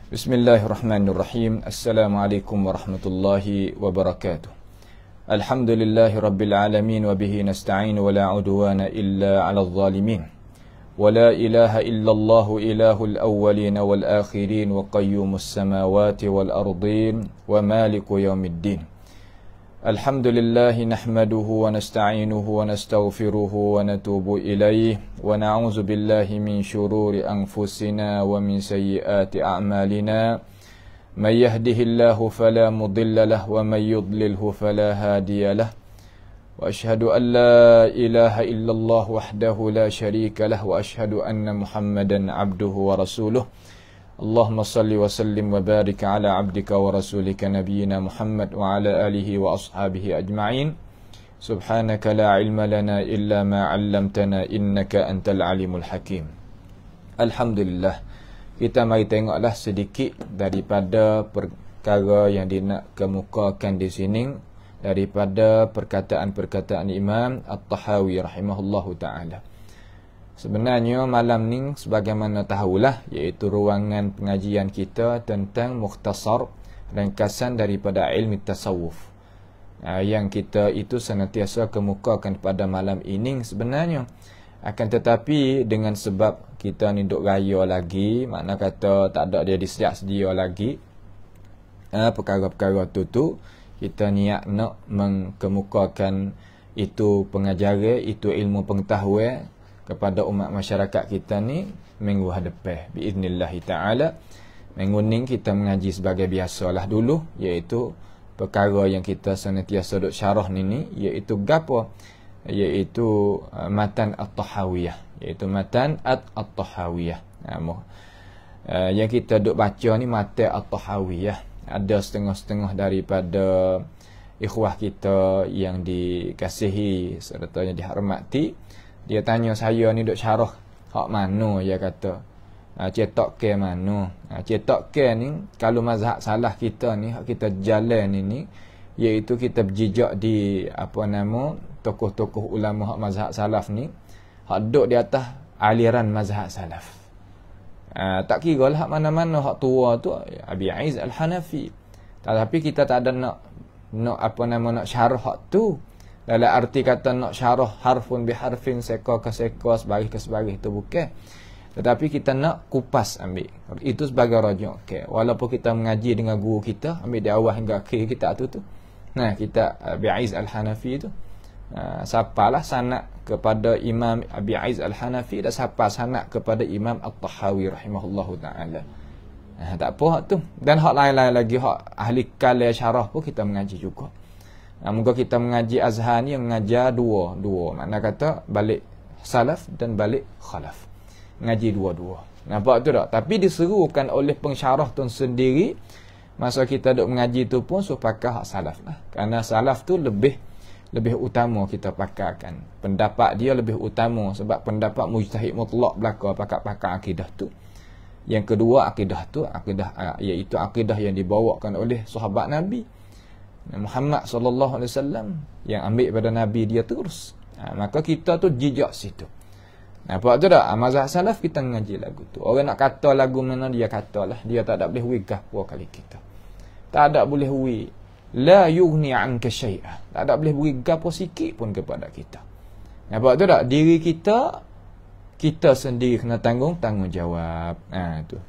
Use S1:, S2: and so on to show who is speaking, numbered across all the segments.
S1: Bismillahirrahmanirrahim. Assalamualaikum warahmatullahi wabarakatuh. Alhamdulillahi rabbil alamin wa bihi nasta'in wa la udwana illa 'alal zalimin. Wa la ilaha illallah ilahul awwalin wal akhirin wa qayyumus samawati wal ardin wa maliku yaumiddin. Alhamdulillahi nahmaduhu wa nasta'inuhu wa nastaghfiruhu wa natubu ilayhi wa na'udzu billahi min shururi anfusina wa min sayyiati a'malina. May yahdihillahu fala mudilla lahu wa may yudlilhu fala hadiya lahu. Wa ashhadu an la ilaha illallah wahdahu la syarika lahu wa ashhadu anna Muhammadan 'abduhu wa rasuluh. Allahumma salli wa sallim wa barik ala abdika wa rasulika nabiyyina Muhammad wa ala alihi wa ashabihi ajma'in. Subhanaka la ilma lana illa ma 'allamtana innaka antal alimul hakim. Alhamdulillah. Kita mari tengoklah sedikit daripada perkara yang nak kemukakan di sini daripada perkataan-perkataan Imam At-Tahawi rahimahullahu taala. Sebenarnya malam ni sebagaimana tahulah, iaitu ruangan pengajian kita tentang mukhtasar ringkasan daripada ilmu tasawuf. Yang kita itu senantiasa kemukakan pada malam ini sebenarnya. Akan tetapi dengan sebab kita ni duk raya lagi, makna kata tak ada dia disiap sedia lagi, perkara-perkara tu kita niat nak mengkemukakan itu pengajaran, itu ilmu pengetahuan kepada umat masyarakat kita ni minggu hadapan biiznillah taala. Minggu ni kita mengaji sebagai biasalah dulu, iaitu perkara yang kita senantiasa duk syarah ni iaitu gapo, iaitu matan at-tahawiyah, iaitu matan at-tahawiyah. Yang kita duk baca ni matan at-tahawiyah. Ada setengah-setengah daripada ikhwah kita yang dikasihi serta yang dihormati, dia tanya saya ni duk syarah hak mana, dia kata cetak ke mana. Cetak ke ni kalau mazhab salah kita ni, hak kita jalan ni iaitu kita berjejak di tokoh-tokoh ulama hak mazhab salaf ni, hak duk di atas aliran mazhab salaf. Tak kira lah hak mana-mana, hak tua tu Abi Aiz Al-Hanafi. Tetapi kita tak ada nak syarah hak tu dalam arti kata nak syarah harfun biharfin, seka ke seka, sebaris ke sebaris, itu bukan. Tetapi kita nak kupas ambil. Itu sebagai rajuk. Okay. Walaupun kita mengaji dengan guru kita, ambil di awal hingga akhir kita tu. Nah, kita Abi Aiz Al-Hanafi tu. Siapalah sanad kepada Imam Abi Aiz Al-Hanafi dan siapa sanad kepada Imam At-Tahawi rahimahullahu ta'ala. Tak apa hak tu. Dan hak lain-lain lagi, hak ahli kalam syarah pun kita mengaji juga. Moga kita mengaji azhar ni yang mengajar dua. Makna kata balik salaf dan balik khalaf. Mengaji dua-dua. Nampak tu tak? Tapi diserukan oleh pensyarah tu sendiri, masa kita duk mengaji tu pun supaya hak salaf lah. Kerana salaf tu lebih utama kita pakarkan. Pendapat dia lebih utama sebab pendapat mujtahid mutlak belaka pakar-pakar akidah tu. Yang kedua akidah iaitu akidah yang dibawakan oleh sahabat Nabi Muhammad sallallahu alaihi wasallam, yang ambil pada Nabi dia terus. Maka kita tu jejak situ. Nampak tu tak? Mazhab salaf kita mengaji lagu tu. Orang nak kata lagu mana dia katalah, dia tak ada boleh wigah puas kali kita. Tak ada boleh wi. La yughni anka syai'a. Tak ada boleh beri gapo sikit pun kepada kita. Nampak tu tak? Diri kita sendiri kena tanggungjawab. Tu.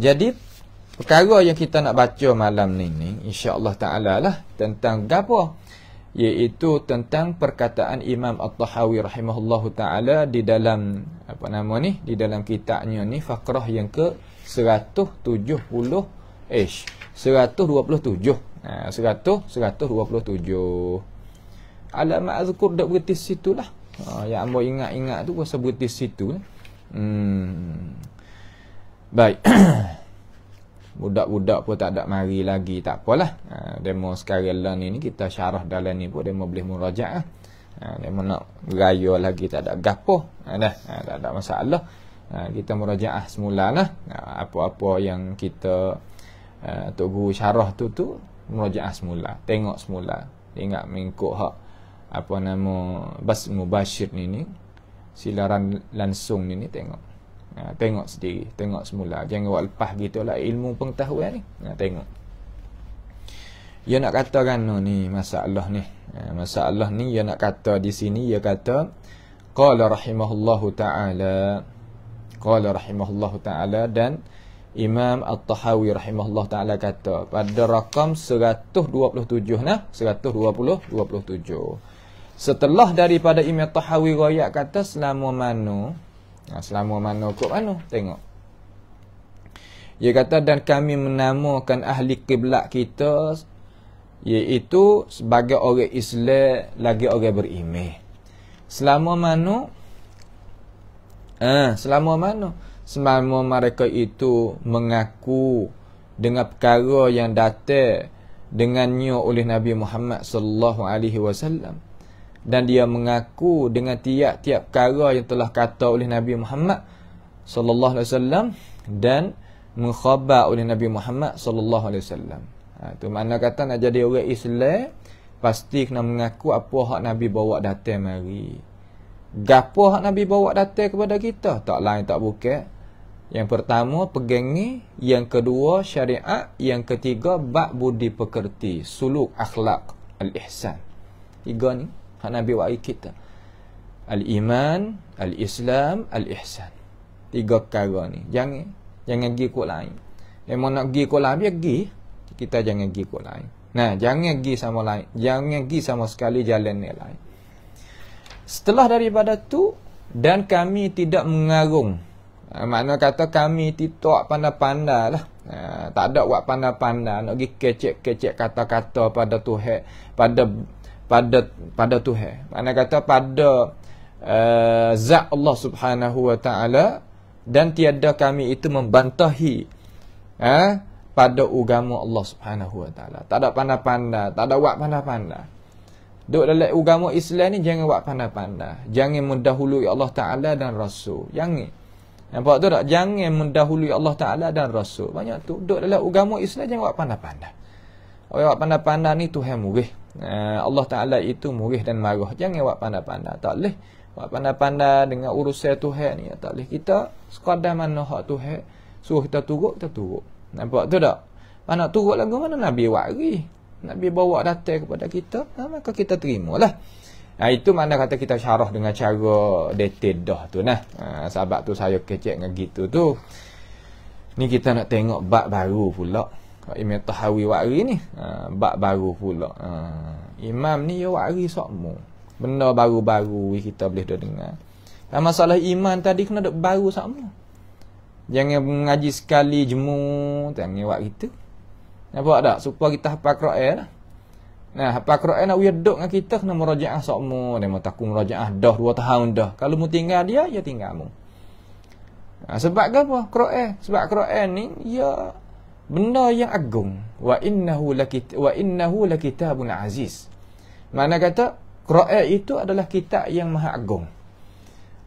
S1: Jadi perkara yang kita nak baca malam ni insya-Allah taala lah tentang gapo, iaitu tentang perkataan Imam At-Tahawi rahimahullahu taala di dalam di dalam kitabnya ni fakrah yang ke 127. 127. Alamat azkur dak berhenti situlah. Yang ambo ingat tu pasal berhenti situ. Baik. Budak-budak pun tak ada mari lagi, tak apalah. Demo sekarang lah ni kita syarah dalam ni pun demo boleh murajaah. Demo nak raya lagi tak ada gapo. Tak ada masalah. Kita murajaah semulalah. Apa-apa yang kita Tok Guru syarah tu murajaah semula, tengok semula, ingat mengikut hak bas mubashir ni silaran langsung ni tengok. Tengok sendiri, tengok semula. Jangan buat lepas gitulah ilmu pengetahuan ni. Tengok. Dia nak kata kan ni masalah ni. Masalah ni dia nak kata di sini, dia kata qala rahimahullahu ta'ala. Qala rahimahullahu ta'ala, dan Imam At-Tahawi rahimahullah ta'ala kata pada rakam 127 nah, 127. Setelah daripada Imam At-Tahawi riwayat kata selama mana kot mana, tengok. Dia kata dan kami menamakan ahli kiblat kita iaitu sebagai orang Islam lagi orang beriman. Selama mereka itu mengaku dengan perkara yang datang dengannya oleh Nabi Muhammad sallallahu alaihi wasallam, dan dia mengaku dengan tiap-tiap perkara yang telah kata oleh Nabi Muhammad sallallahu alaihi wasallam dan mengkhabar oleh Nabi Muhammad sallallahu alaihi wasallam. Tu makna kata nak jadi orang Islam pasti kena mengaku apa hak Nabi bawa datang mari. Gapo hak Nabi bawa datang kepada kita? Tak lain tak bukan. Yang pertama pegangi, yang kedua syariat, yang ketiga bab budi pekerti, suluk akhlak, al-ihsan. Tiga ni hak Nabi wa'i kita. Al-iman, al-islam, al-ihsan. Tiga perkara ni. Jangan pergi kot lain. Memang nak pergi kot lain, biar pergi. Kita jangan pergi kot lain. Nah, jangan pergi sama lain. Jangan pergi sama sekali jalan ni lain. Setelah daripada tu, dan kami tidak mengarung. Makna kata kami tidak pandai-pandai lah. Tak ada buat pandai-pandai nak pergi kecek-kecek kata-kata pada Tuhan, pada Tuhan. Makna kata pada zat Allah Subhanahu wa taala, dan tiada kami itu membantahi pada agama Allah Subhanahu wa taala. Tak ada pandai-pandai, tak ada buat pandai-pandai. Duk dalam agama Islam ni jangan buat pandai-pandai. Jangan mendahului Allah Taala dan Rasul. Jangan. Nampak tu tak? Jangan mendahului Allah Ta'ala dan Rasul. Banyak tu. Duduk dalam agama Islam jangan buat pandai-pandai. Orang buat pandai-pandai ni Tuhan murih. Allah Ta'ala itu murih dan marah. Jangan buat pandai-pandai. Tak boleh. Buat pandai-pandai dengan urusan Tuhan ni. Tak boleh. Kita sekadar mana hak Tuhan suruh kita turut, kita turut. Nampak tu tak? Nak turut lagu mana Nabi wari. Nabi bawa datang kepada kita. Maka kita terimalah. Itu makna kata kita syarah dengan cara detail dah tu nah. Sebab tu saya kecek dengan gitu tu. Ni kita nak tengok bab baru pula. Imam Tahawi wari ni. Bab baru pula. Imam ni dia wari sokmo. Benda baru-baru kita boleh dengar. Dan masalah iman tadi kena ada baru sokmo. Jangan mengaji sekali jemu. Jangan buat gitu. Nampak tak? Supaya kita hafal Quran lah. Nah, hafal Quran nak duduk dengan kita kena merajaah sokmo. Dia mau takut merajaah dah 2 tahun dah. Kalau mu tinggal dia tinggal mu. Sebab apa? Quran. Sebab Quran ni ya benda yang agung. Wa innahu lakitabun aziz. Makna kata Quran itu adalah kitab yang maha agung.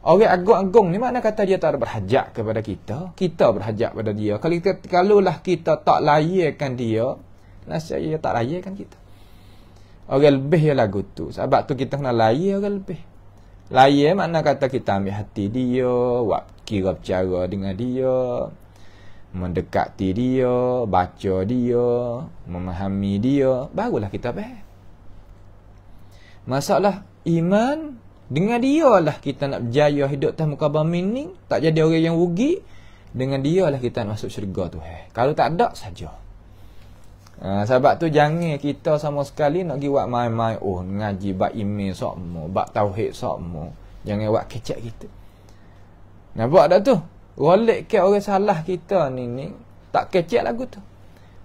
S1: Orang agung-agung ni makna kata dia tak ada berhajat kepada kita. Kita berhajat pada dia. Kalaulah kita tak layakkan dia, nasib dia tak layakkan kita. Orang lebih ya lagu tu. Sebab tu kita kena layak orang lebih. Layak makna kata kita ambil hati dia, buat kira bercara dengan dia, mendekati dia, baca dia, memahami dia, barulah kita faham. Masalah iman dengan dia lah kita nak berjaya hidup atas muka bumi ni, tak jadi orang yang rugi. Dengan dia lah kita nak masuk syurga tu. Kalau tak ada saja. Sebab tu jangan kita sama sekali nak pergi buat main-main. Oh, ngaji bab iman sokmo, bab tauhid sokmo. Jangan buat kecek gitu. Nampak tak tu? Golek ke orang salah kita ni tak kecek lagu tu.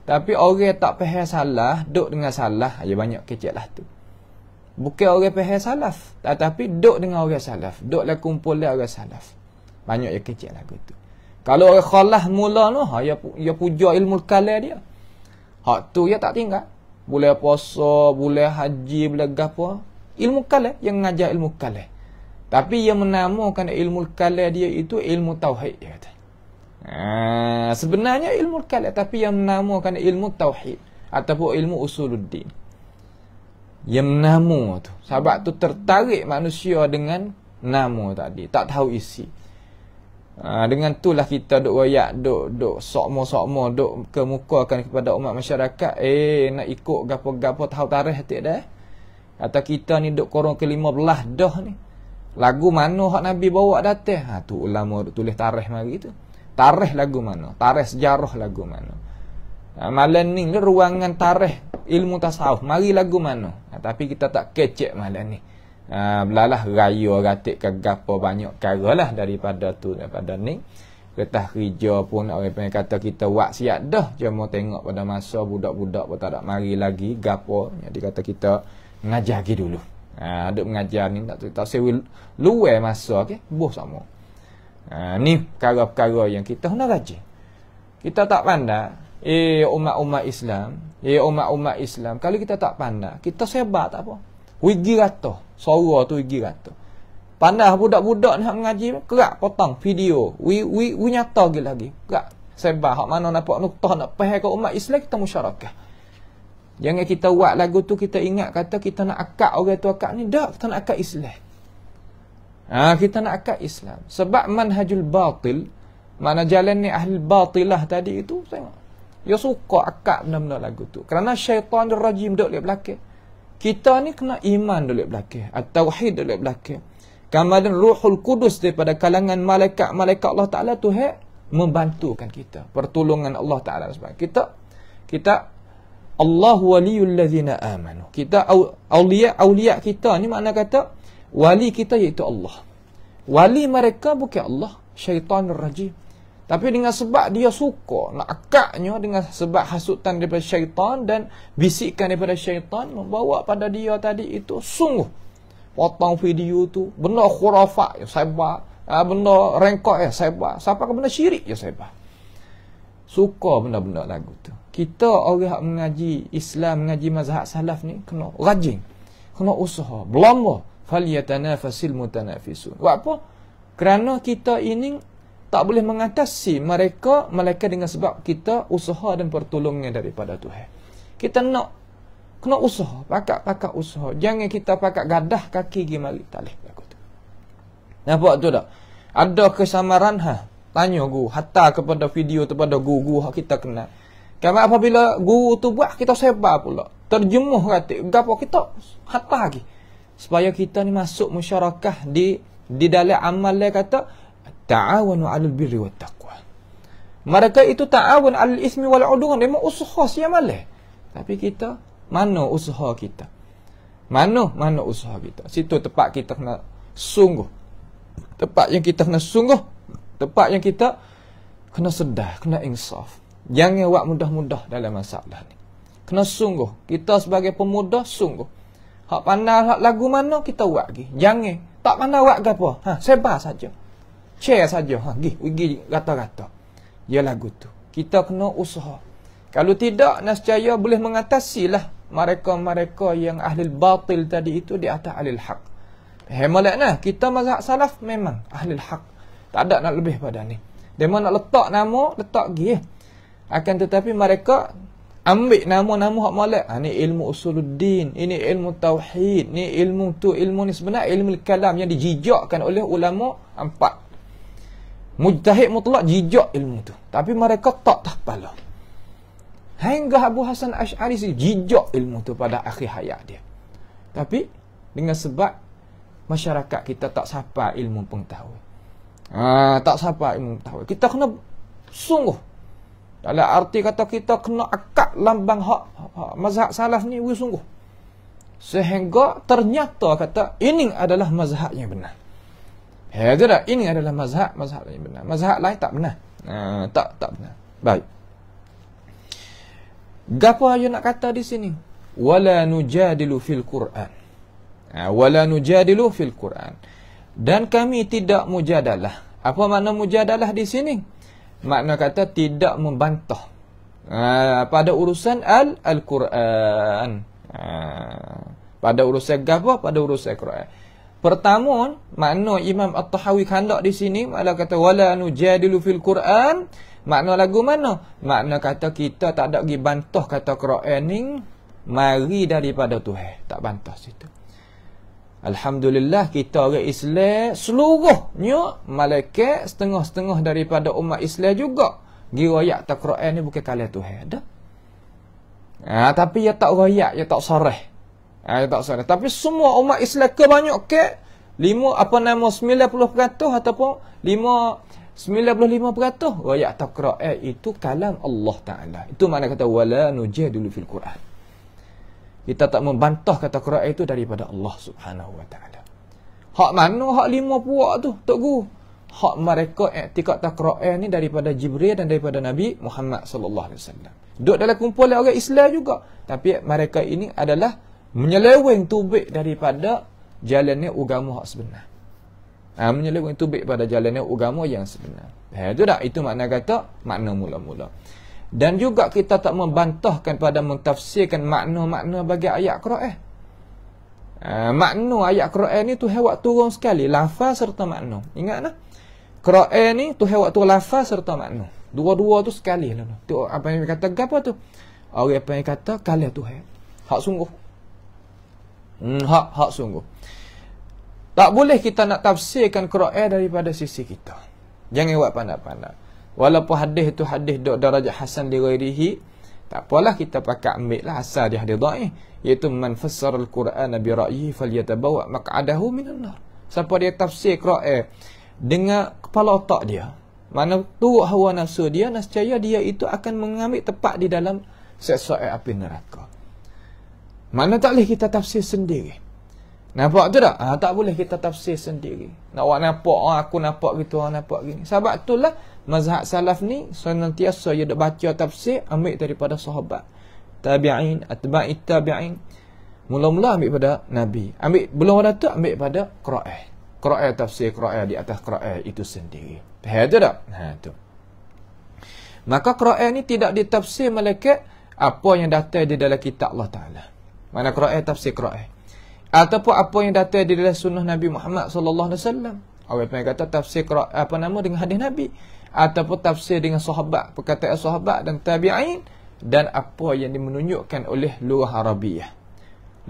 S1: Tapi orang tak faham salah, duk dengan salah, ya banyak kecek lah tu. Bukan orang faham salaf, tetapi duk dengan orang salaf, duk lah kumpul lah orang salaf. Banyak yang kecek lagu tu. Kalau orang khalah mula tu, ya puja ilmu kalam dia. Hak tu dia tak tinggal. Boleh puasa, boleh haji, boleh gapo. Ilmu kalam yang mengajar ilmu kalam. Tapi yang menamakan ilmu kalam dia itu ilmu tauhid dia kata. Sebenarnya ilmu kalam tapi yang menamakan ilmu tauhid ataupun ilmu usuluddin. Yang nama tu. Sebab tu tertarik manusia dengan nama tadi, tak tahu isi. Dengan itulah kita duk royak, duk sokmo-sokmo, duk kemukakan kepada umat masyarakat, nak ikut gapo-gapo tahu tarikh tak dah. Kata kita ni duk korong ke 15 dah ni. Lagu mana hak Nabi bawa datang? Tu ulama duk tulis tarikh mari tu. Tarikh lagu mana? Tarikh sejarah lagu mana? Malam ni ruangan tarikh ilmu tasawuf. Mari lagu mana? Tapi kita tak kecek malam ni. Belalah raya ratik ke gapo banyak cara lah daripada ni. Ketah kerja pun orang pengen kata kita buat siap dah. Cuma tengok pada masa budak-budak pun tak ada mari lagi gapo. Jadi kata kita mengajar lagi dulu. Duk mengajar ni tak sewi luar masa okey. Boh sama. Ni perkara-perkara yang kita hendak rajin. Kita tak pandai umat-umat Islam, umat-umat Islam kalau kita tak pandai, kita sebar tak apa. Wigi rata, suara tu wigi rata. Pandai budak-budak nak mengaji, kerak potong video. We nyata lagi. Kerak sebar hak mana nampak nuktah nak faham ke umat Islam, kita musyarakah. Jangan kita buat lagu tu kita ingat kata kita nak akad orang tu akad ni, dak, kita nak akad Islam. Kita nak akad Islam. Sebab manhajul batil, mana jalan ni ahli batilah tadi itu, tengok. Dia suka akad benda-benda lagu tu. Kerana syaitan rajim duk di belakang. Kita ni kena iman dulu belakang, at-tauhid dulu belakang. Kemudian Ruhul Kudus daripada kalangan malaikat-malaikat Allah Taala tu membantukan kita. Pertolongan Allah Taala sebab kita Allah waliyul ladzina amanu. Kita aulia kita ni makna kata wali kita iaitu Allah. Wali mereka bukan Allah, syaitanur rajim. Tapi dengan sebab dia suka nak akaknya, dengan sebab hasutan daripada syaitan dan bisikan daripada syaitan membawa pada dia tadi itu sungguh potong video tu benda khurafat ya sebar, benda rengkok ya sebar, sampai ke benda syirik ya sebar. Suka benda-benda lagu tu. Kita orang mengaji Islam, mengaji mazhab salaf ni kena rajin, kena usaha, berlomba, falyatanafasil mutanafisun. Buat apa? Kerana kita ini tak boleh mengatasi mereka dengan sebab kita usaha dan pertolongan daripada Tuhan. Kita nak kena usaha, pakat usaha. Jangan kita pakat gadah kaki pergi mari tak leh lagu tu. Nampak tu tak? Ada kesamaran tanya guru, hatta kepada video tu pada guru kita kenal. Karena apabila guru tu buat kita sebar pula. Terjemuh kata gapo kita hatta lagi. Supaya kita ni masuk musyarakah di dalam amal dia kata ta'awanu 'alal birri wat taqwa. Mereka itu ta'awun 'alal ismi wal 'udwan, dia mau usaha siap malah. Tapi kita mana usaha kita? Mana usaha kita? Situ tempat kita kena sungguh. Tempat yang kita kena sungguh, tempat yang kita kena sedar, kena insaf. Jangan buat mudah-mudah dalam masalah ni. Kena sungguh. Kita sebagai pemuda sungguh. Hak pandai hak lagu mana kita buat lagi. Jangan tak pandai buat gapo. Sebar saja. Share saja, pergi rata-rata. Ya lagu tu. Kita kena usaha. Kalau tidak, nescaya boleh mengatasilah mereka-mereka yang ahli batil tadi itu di atas ahli hak. Hemalakna, kita mazhab salaf memang ahli hak. Tak ada nak lebih pada ni. Dia nak letak nama, letak pergi. Akan tetapi mereka ambil nama-nama hak malak. Ni ilmu usuluddin, ini ilmu tauhid, ni ilmu tu, ilmu ni sebenarnya ilmu kalam yang dijijakkan oleh ulama empat. Mujtahid mutlak jijak ilmu tu. Tapi mereka tak pala. Hingga Abu Hasan Asy'ari jijak ilmu tu pada akhir hayat dia. Tapi dengan sebab masyarakat kita tak sapa ilmu pengetahuan. Tak sapa ilmu pengetahuan. Kita kena sungguh. Dalam arti kata kita kena akad lambang hak mazhab salaf ni sungguh. Sehingga ternyata kata ini adalah mazhab yang benar. Dah, ini adalah mazhab yang benar. Mazhab lain tak benar. Tak benar. Baik. Gapo ayo nak kata di sini? Wala nujadilu fil Quran. Wala nujadilu fil Quran. Dan kami tidak mujadalah. Apa makna mujadalah di sini? Makna kata tidak membantah pada urusan Al-Quran. Pada urusan gapo? Pada urusan Quran. Pertama, makna Imam At-Tahawi khandak di sini, makna kata wala nujadilu fil Quran, makna lagu mana? Makna kata kita tak ada pergi bantah kata Quran ni mari daripada Tuhan, tak bantah situ. Alhamdulillah kita orang Islam seluruhnya malaikat setengah-setengah daripada umat Islam juga royak tak Quran ni bukan kalam Tuhan dah. Tapi ia tak royak, ia tak sarah. Ia tak sarah. Tapi semua umat Islam kebanyakan 90% ataupun 95% royak tak Quran itu kalam Allah Taala. Itu makna kata wala nujadilu fil Quran. Kita tak membantah kata Quran itu daripada Allah Subhanahu wa taala. Hak mana hak 5 puak tu, Tok Guru? Hak mereka i'tikad tak Quran ni daripada Jibril dan daripada Nabi Muhammad sallallahu alaihi wasallam. Duduk dalam kumpulan orang Islam juga, tapi mereka ini adalah menyeleweng tubik daripada jalannya agama hak sebenar. Menyeleweng tubik pada jalannya agama yang sebenar. Itu dah, itu makna kata makna mula-mula. Dan juga kita tak membantahkan pada mentafsirkan makna-makna bagi ayat Quran. Makna ayat Quran ni Tuhan buat turun sekali, lafaz serta makna. Ingat nah? Quran ni Tuhan buat turun lafaz serta makna. Dua-dua tu sekali lah. Tengok apa yang kata apa tu? Orang apa yang kata kalam Tuhan. Hak sungguh. Hak sungguh. Tak boleh kita nak tafsirkan Quran daripada sisi kita. Jangan buat pandai-pandai. Walaupun hadis itu hadis dok darajat hasan li ghairihi, tak apalah kita pakai ambil lah asal dia hadis dhaif, iaitu man fassara al-Quran bi ra'yihi falyatabawa maq'adahu minan nar. Siapa dia tafsir Quran dengan kepala otak dia, mana turut hawa nafsu dia, nescaya dia itu akan mengambil tempat di dalam siksa api neraka. Mana tak boleh kita tafsir sendiri. Nampak tu tak? Tak boleh kita tafsir sendiri. Nak awak nampak, aku nampak gitu, orang nampak gini. Sebab itulah mazhab salaf ni senantiasa dia dok baca tafsir ambil daripada sahabat, tabi'in, atba'i tabi'in. Mula-mula ambil pada Nabi. Ambil belum ada tu ambil pada Quran. Quran tafsir Quran di atas Quran itu sendiri. Faham tu tak? Tu. Maka Quran ni tidak ditafsir malaikat apa yang datang di dalam kitab Allah Taala. Mana Quran tafsir Quran. Ataupun apa yang datang di dalam sunnah Nabi Muhammad sallallahu alaihi wasallam. Orang yang kata tafsir dengan hadis Nabi, ataupun tafsir dengan sahabat, perkataan sahabat dan tabi'in, dan apa yang dimenunjukkan oleh lughah Arabiyah.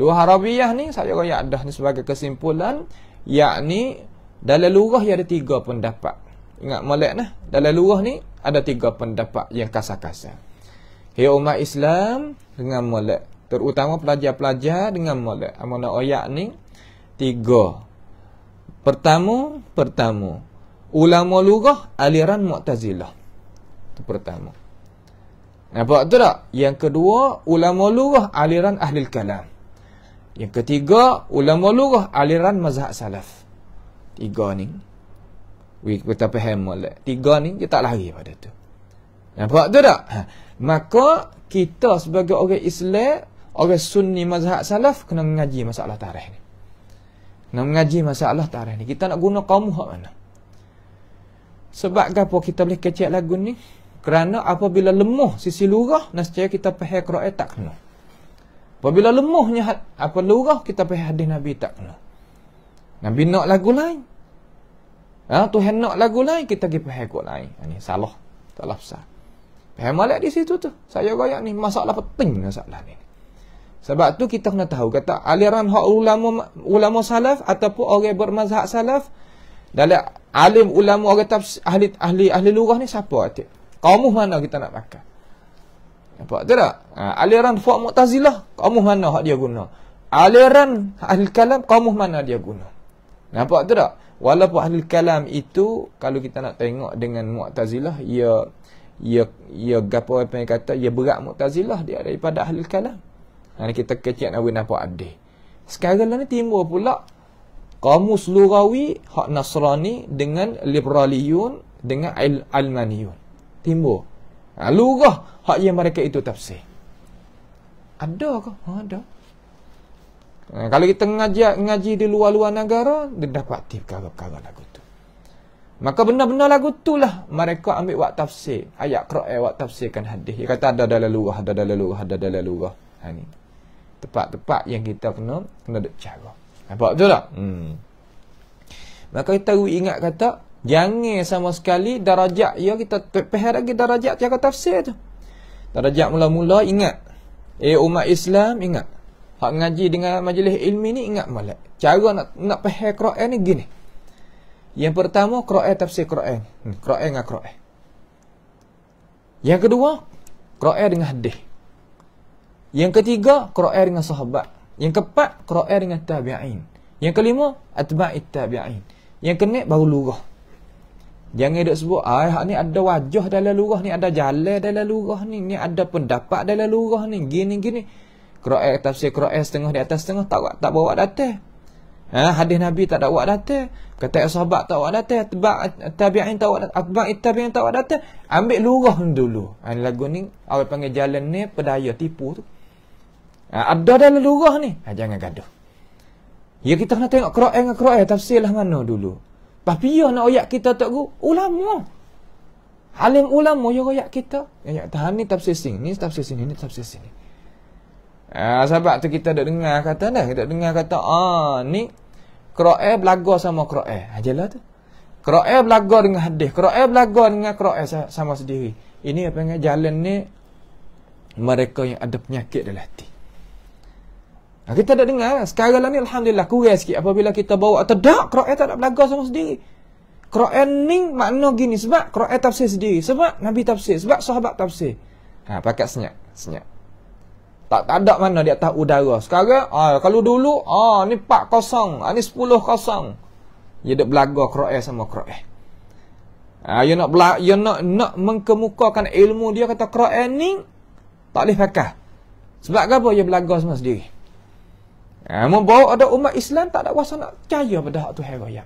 S1: Lughah Arabiyah ni saya royak dah ni sebagai kesimpulan, yakni dalam lughah ada 3 pendapat. Ingat molek nah, dalam lughah ni ada 3 pendapat yang kasar-kasar. Hai umat Islam dengan molek, terutama pelajar-pelajar dengan molek. Amanah ayat ni 3. Pertama, ulama lughah aliran Mu'tazilah. Itu pertama. Nampak tu tak? Yang kedua, ulama lughah aliran Ahlul Kalam. Yang ketiga, ulama lughah aliran mazhab salaf. 3 ni. Kita faham molek. 3 ni dia tak lari pada tu. Nampak tu tak? Maka kita sebagai orang Islam, orang Sunni mazhab salaf kena mengaji masalah tarikh ni. Nak mengaji masalah tarikh ni. Kita nak guna kaum hak mana? Sebab apa kita boleh kecek lagu ni? Kerana apabila lemah sisi lughah, nescaya kita faham Quran tak kena. Apabila lemahnya apa lughah, kita faham hadis Nabi tak kena. Nabi nak lagu lain. Tuhan nak lagu lain, kita pergi faham kod lain. Ini salah. Tak lafzah. Faham malak di situ tu. Saya royak ni masalah penting masalah ni. Sebab tu kita kena tahu kata aliran hak ulama salaf ataupun orang bermazhab salaf, dalam alim ulama orang tafsir ahli lughah ni siapa atik? Kaum mana kita nak pakai? Nampak tu tak? Aliran fuq Mu'tazilah, kaum mana hak dia guna? Aliran ahli kalam, kaum mana dia guna? Nampak tu tak? Walaupun ahli kalam itu kalau kita nak tengok dengan Mu'tazilah, ia gapo apa yang kata ia berat Mu'tazilah dia daripada ahli kalam. Kita kecek nak nampak adil. Sekarang ni timbul pula kamus lughawi hak Nasrani dengan liberaliyun dengan almaniyun. Timbul. Lughah hak yang mereka itu tafsir. Ada ke? Ada. Kalau kita ngaji di luar-luar negara, dia dapat perkara-perkara lagu tu. Maka benar-benar lagu tu lah mereka ambil buat tafsir. Ayat Quran buat tafsirkan hadis. Dia kata ada dalam lughah, ada dalam lughah, ada dalam lughah. Ni. Tempat-tempat yang kita kena duk cara. Nampak betul tak? Maka kita ingat kata jangan sama sekali darajat ya kita faham lagi darajat cara tafsir tu. Darajat mula-mula ingat. Umat Islam ingat. Hak ngaji dengan majlis ilmi ni ingat molek. Cara nak faham Quran ni gini. Yang pertama Quran tafsir Quran. Quran dengan Quran. Yang kedua Quran dengan hadis. Yang ketiga Quran dengan sahabat. Yang keempat Quran dengan tabi'in. Yang kelima atba'it tabi'in. Yang keenam baru lurah. Jangan duk sebut hak ni ada wajah dalam lurah ni, ada jalan dalam lurah ni ada pendapat dalam lurah ni, gini. Quran tafsir Quran setengah di atas setengah tak bawa datang. Hadis Nabi tak ada bawa datang. Kata sahabat tak bawa datang, tabi'in tak bawa datang, atba'it tabi'in tak bawa datang. Ambil lurah dulu. Lagu ni orang panggil jalan ni pedaya tipu tu. Ada dalam lurah ni. Jangan gaduh. Ya kita kena tengok Quran dengan Quran tafsirlah mana dulu. Tapi nak ayat kita tak guru ulama. Alim ulama yang ayat kita. Ayat tahan ni tafsir sini, ni tafsir sini, ni tafsir sini. Sebab tu kita dak dengar kata dah, kita dengar kata ni Quran belaga sama Quran. Ajalah tu. Quran belaga dengan hadis, Quran belaga dengan Quran sama sendiri. Ini apa yang jalan ni mereka yang ada penyakit dalam hati. Kita dah dengar sekarang lah ni alhamdulillah kurang sikit apabila kita bawa atau tak Quran tak ada belaga sama sendiri. Quran ni makna gini sebab Quran tafsir sendiri, sebab Nabi tafsir, sebab sahabat tafsir. Pakat senyap. Tak ada mana di atas udara. Sekarang kalau dulu ni 4-0, ni 10-0. Dia dak belaga Quran sama Quran. Dia nak mengkemukakan ilmu dia kata Quran ni tak boleh pakai. Sebab apa dia belaga sama sendiri. Membawa ada umat Islam tak ada kuasa nak percaya pada hak Tuhan raya.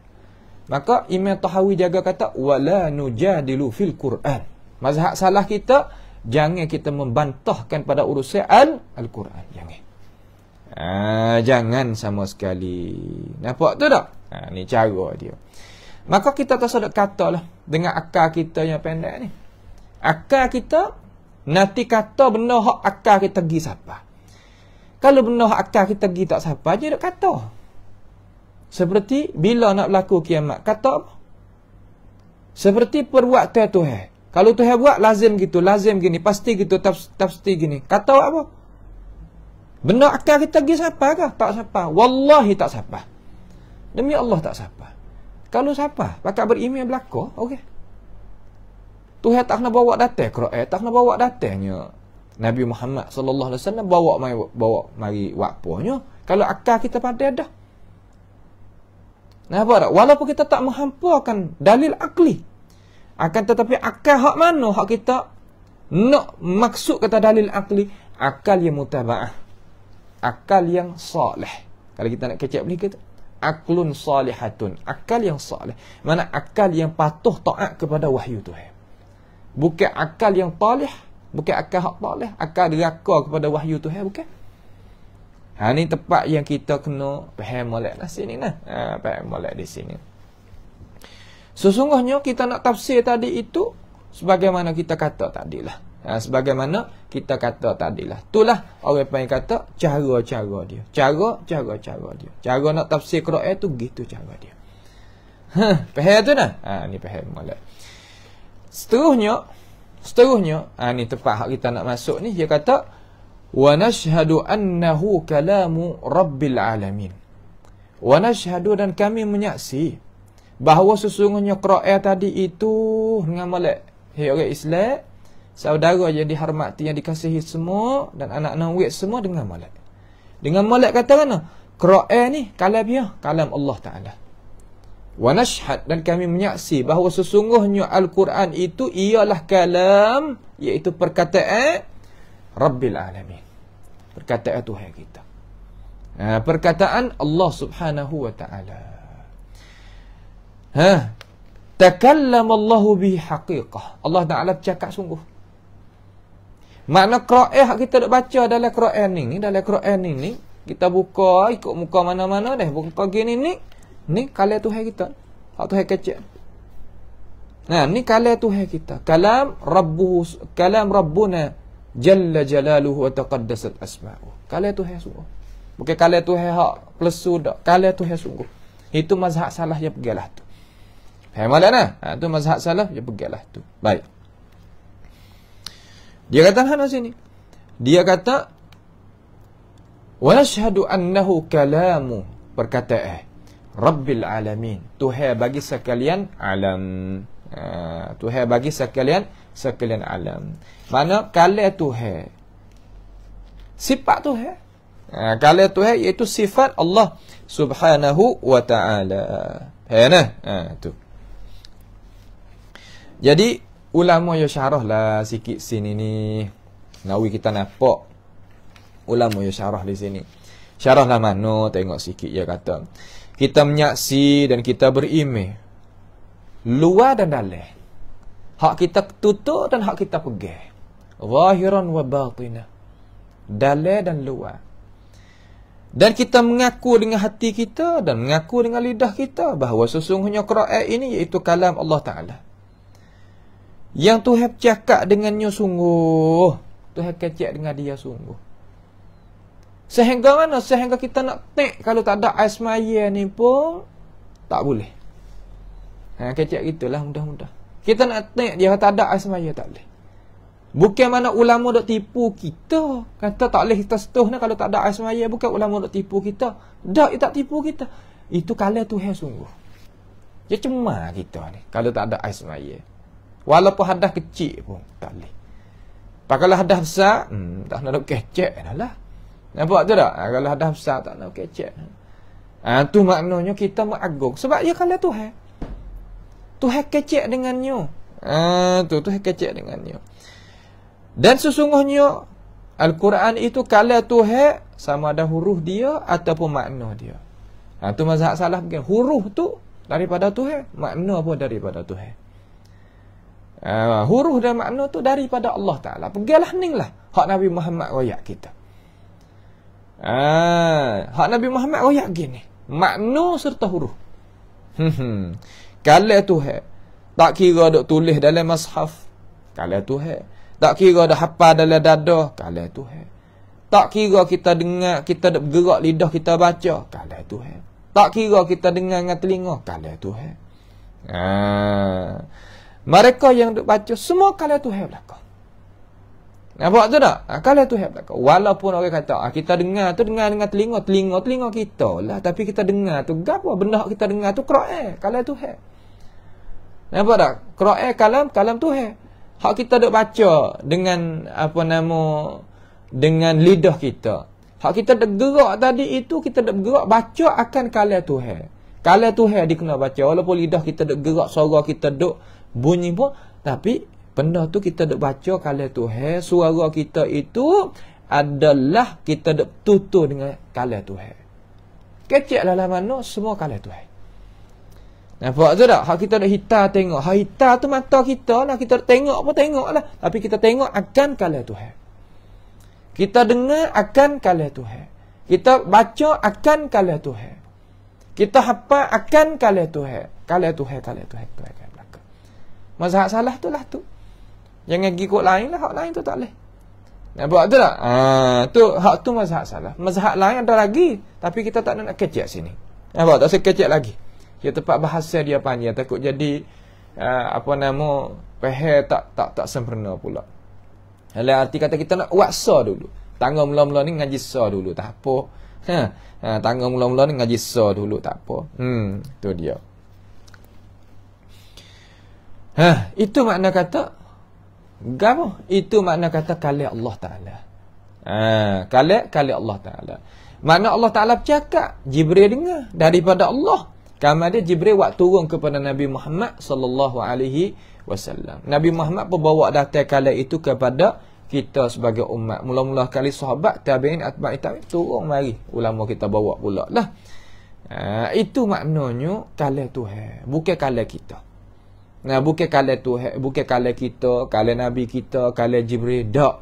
S1: Maka Imam Tahawi jaga kata wala nujadilu fil Quran. Mazhab salah kita jangan kita membantahkan pada urusan Al-Quran. Jangan sama sekali. Nampak tu tak? Ni cara dia. Maka kita tak sedap katalah dengan akal kita yang pendek ni. Akal kita nanti kata benda hak akal kita pergi siapa. Kalau benar akal kita pergi tak siapa je nak kata. Seperti bila nak berlaku kiamat. Kata apa? Seperti perbuatan Tuhan. Kalau Tuhan buat lazim gitu, lazim gini, pasti gitu, pasti gini. Kata apa? Benar akal kita pergi siapa kah? Tak siapa. Wallahi tak siapa. Demi Allah tak siapa. Kalau siapa? Pakat beriman berlaku, okey. Tuhan tak kena bawa datang Quran, tak kena bawa datangnya Nabi Muhammad sallallahu alaihi wasallam bawa mari wakpunya kalau akal kita pandai dah. Nampak tak? Walaupun kita tak menghampakan dalil akli, akan tetapi akal hak mana hak kita nak maksud kata dalil akli, akal yang mutabaah, akal yang salih. Kalau kita nak kecek beli kata aklun salihatun, akal yang salih. Mana akal yang patuh taat kepada wahyu Tuhan. Bukan akal yang talih, bukan akal hak talih, akal deraka kepada wahyu Tuhan, bukan. Ni tempat yang kita kena faham molek lah sini nah. Faham molek di sini. Sesungguhnya kita nak tafsir tadi itu sebagaimana kita kata tadilah. Sebagaimana kita kata tadilah. Itulah orang panggil kata cara-cara dia. Cara dia. Cara nak tafsir Quran tu gitu cara dia. Faham tu nah? Ni faham molek. Seterusnya ni tempat hak kita nak masuk ni, dia kata wa nashhadu annahu kalamu rabbil alamin. Wa nashhadu, dan kami menyaksi bahawa sesungguhnya Quran tadi itu dengan molek orang Islam, saudara yang dihormati yang dikasihi semua dan anak-anak wek semua dengan molek. Dengan molek kata mana? Quran ni kalam Allah Taala. Wa nashhad, dan kami menyaksi bahawa sesungguhnya Al-Quran itu ialah kalam, iaitu perkataan Rabbil Alamin, perkataan Tuhan kita, perkataan Allah Subhanahu wa Ta'ala. Takallama Allah bihi haqiqah, Allah Ta'ala bercakap sungguh. Makna Quran kita nak baca dalam Quran ni, kita buka ikut muka mana-mana dah, buka gini ni kalam Tuhan kita. Hak Tuhan kecek. Ni kalam Tuhan kita. Kalam Rabbuna Jalla Jalaluhu wa taqaddasat asma'u. Kalam Tuhan sungguh. Bukan kalam Tuhan hak plesu dak. Kalam Tuhan sungguh. Itu mazhab salah je pergilah tu. Faham tak nah? Tu mazhab salah je pergilah tu. Baik. Dia kata hana sini. Dia kata Wa nashhadu annahu kalamu, perkataan Rabbil alamin, Tuhan bagi sekalian alam. Tuhan bagi sekalian alam. Mana kalam Tuhan, sifat Tuhan. Kalam Tuhan iaitu sifat Allah Subhanahu wa ta'ala. Tu. Jadi ulama yo syarah lah sikit sini ni. Nawi kita nampak ulama yo syarah di sini. Syarah lah mana, tengok sikit dia kata. Kita menyaksi dan kita berimeh luar dan dalam. Hak kita tutup dan hak kita pegang. Zahiran wa batinah. Dalam dan luar. Dan kita mengaku dengan hati kita dan mengaku dengan lidah kita bahawa sesungguhnya Quran ini iaitu kalam Allah Ta'ala. Yang Tuhan cakap dengannya sungguh. Tuhan kecek dengan dia sungguh. Sehingga mana? Sehingga kita nak tek kalau tak ada ais maya ni pun tak boleh. Kecek gitulah mudah-mudah. Kita nak tek dia tak ada ais maya tak boleh. Bukan mana ulama dok tipu kita. Kata tak boleh kita setuh kalau tak ada ais maya. Bukan ulama dok tipu kita. Dak, tak tipu kita. Itu kalam Tuhan sungguh. Dia cemar kita ni kalau tak ada ais maya. Walaupun hadas kecil pun tak boleh. Kalau hadas besar, tak nak kecek dah lah. Nampak tu tak? Kalau hadas besar tak nak kecek. Tu maknanya kita mengagung. Sebab dia kalam Tuhan. Tuhan kecek dengannya. Tuhan kecek dengannya. Dan sesungguhnya Al-Quran itu kalam Tuhan sama ada huruf dia ataupun makna dia. Tu mazhab salah mungkin. Huruf tu daripada Tuhan, makna pun daripada Tuhan. Huruf dan makna tu daripada Allah Ta'ala. Pergilah ning lah hak Nabi Muhammad royak kita. Hak Nabi Muhammad royak gini. Makna serta huruf. Kalam Tuhan. Tak kira duk tulis dalam mushaf. Kalam Tuhan. Tak kira dah hafal dalam dada. Kalam Tuhan. Tak kira kita dengar, kita duk bergerak lidah kita baca. Kalam Tuhan. Tak kira kita dengar dengan telinga. Kalam Tuhan. Mereka yang duk baca semua kalam Tuhan belakang. Nampak tu tak? Kalam Tuhan belakang. Walaupun orang kata kita dengar tu dengar dengan telinga kita lah, tapi kita dengar tu gapo benda kita dengar tu Quran, kalam Tuhan. Nampak tak? Quran kalam Tuhan. Hak kita duk baca dengan dengan lidah kita. Hak kita duk gerak tadi itu kita duk gerak baca akan kalam Tuhan. Kalam Tuhan dikena baca walaupun lidah kita duk gerak, suara kita duk bunyi pun, tapi benda tu kita duk baca kalam Tuhan. Suara kita itu adalah kita duk tutur dengan kalam Tuhan. Keceklah lah mana semua kalam Tuhan. Nampak tu tak? Hak kita dah hitam tengok. Hak hitam tu mata kita lah. Kita tengok pun tengok lah. Tapi kita tengok akan kalam Tuhan. Kita dengar akan kalam Tuhan. Kita baca akan kalam Tuhan. Kita hafal akan kalam Tuhan. Kalam Tuhan. Mazhab salah tu lah tu. Jangan ikut lain lah. Hak lain tu tak boleh. Nampak tu tak? Hak tu mazhab salah. Mazhab lain ada lagi. Tapi kita tak nak kecek sini. Nampak tak? Saya kecek lagi. Dia tempat bahasa dia panjang, takut jadi pahal tak sempurna pula. Dalam arti kata kita nak waksa dulu. Tangga mula-mula ni ngaji sa dulu, tak apa. Tangga mula-mula ni ngaji sa dulu, tak apa. Tu dia. Itu makna kata gapo? Itu makna kata kalam Allah Ta'ala. Kalam Allah Ta'ala. Makna Allah Ta'ala bercakap, Jibril dengar daripada Allah. Kamar dia Jibril waktu turun kepada Nabi Muhammad sallallahu alaihi wasallam. Nabi Muhammad pun bawa datang kalam itu kepada kita sebagai umat. Mula-mula kali sahabat, tabi'in, atba'i tabi'in turun mari ulama kita bawa pula lah. Itu maknanya kalam Tuhan, bukan kalam kita. Bukan kalam Tuhan, bukan kalam kita, kalam Nabi kita, kalam Jibril, dak.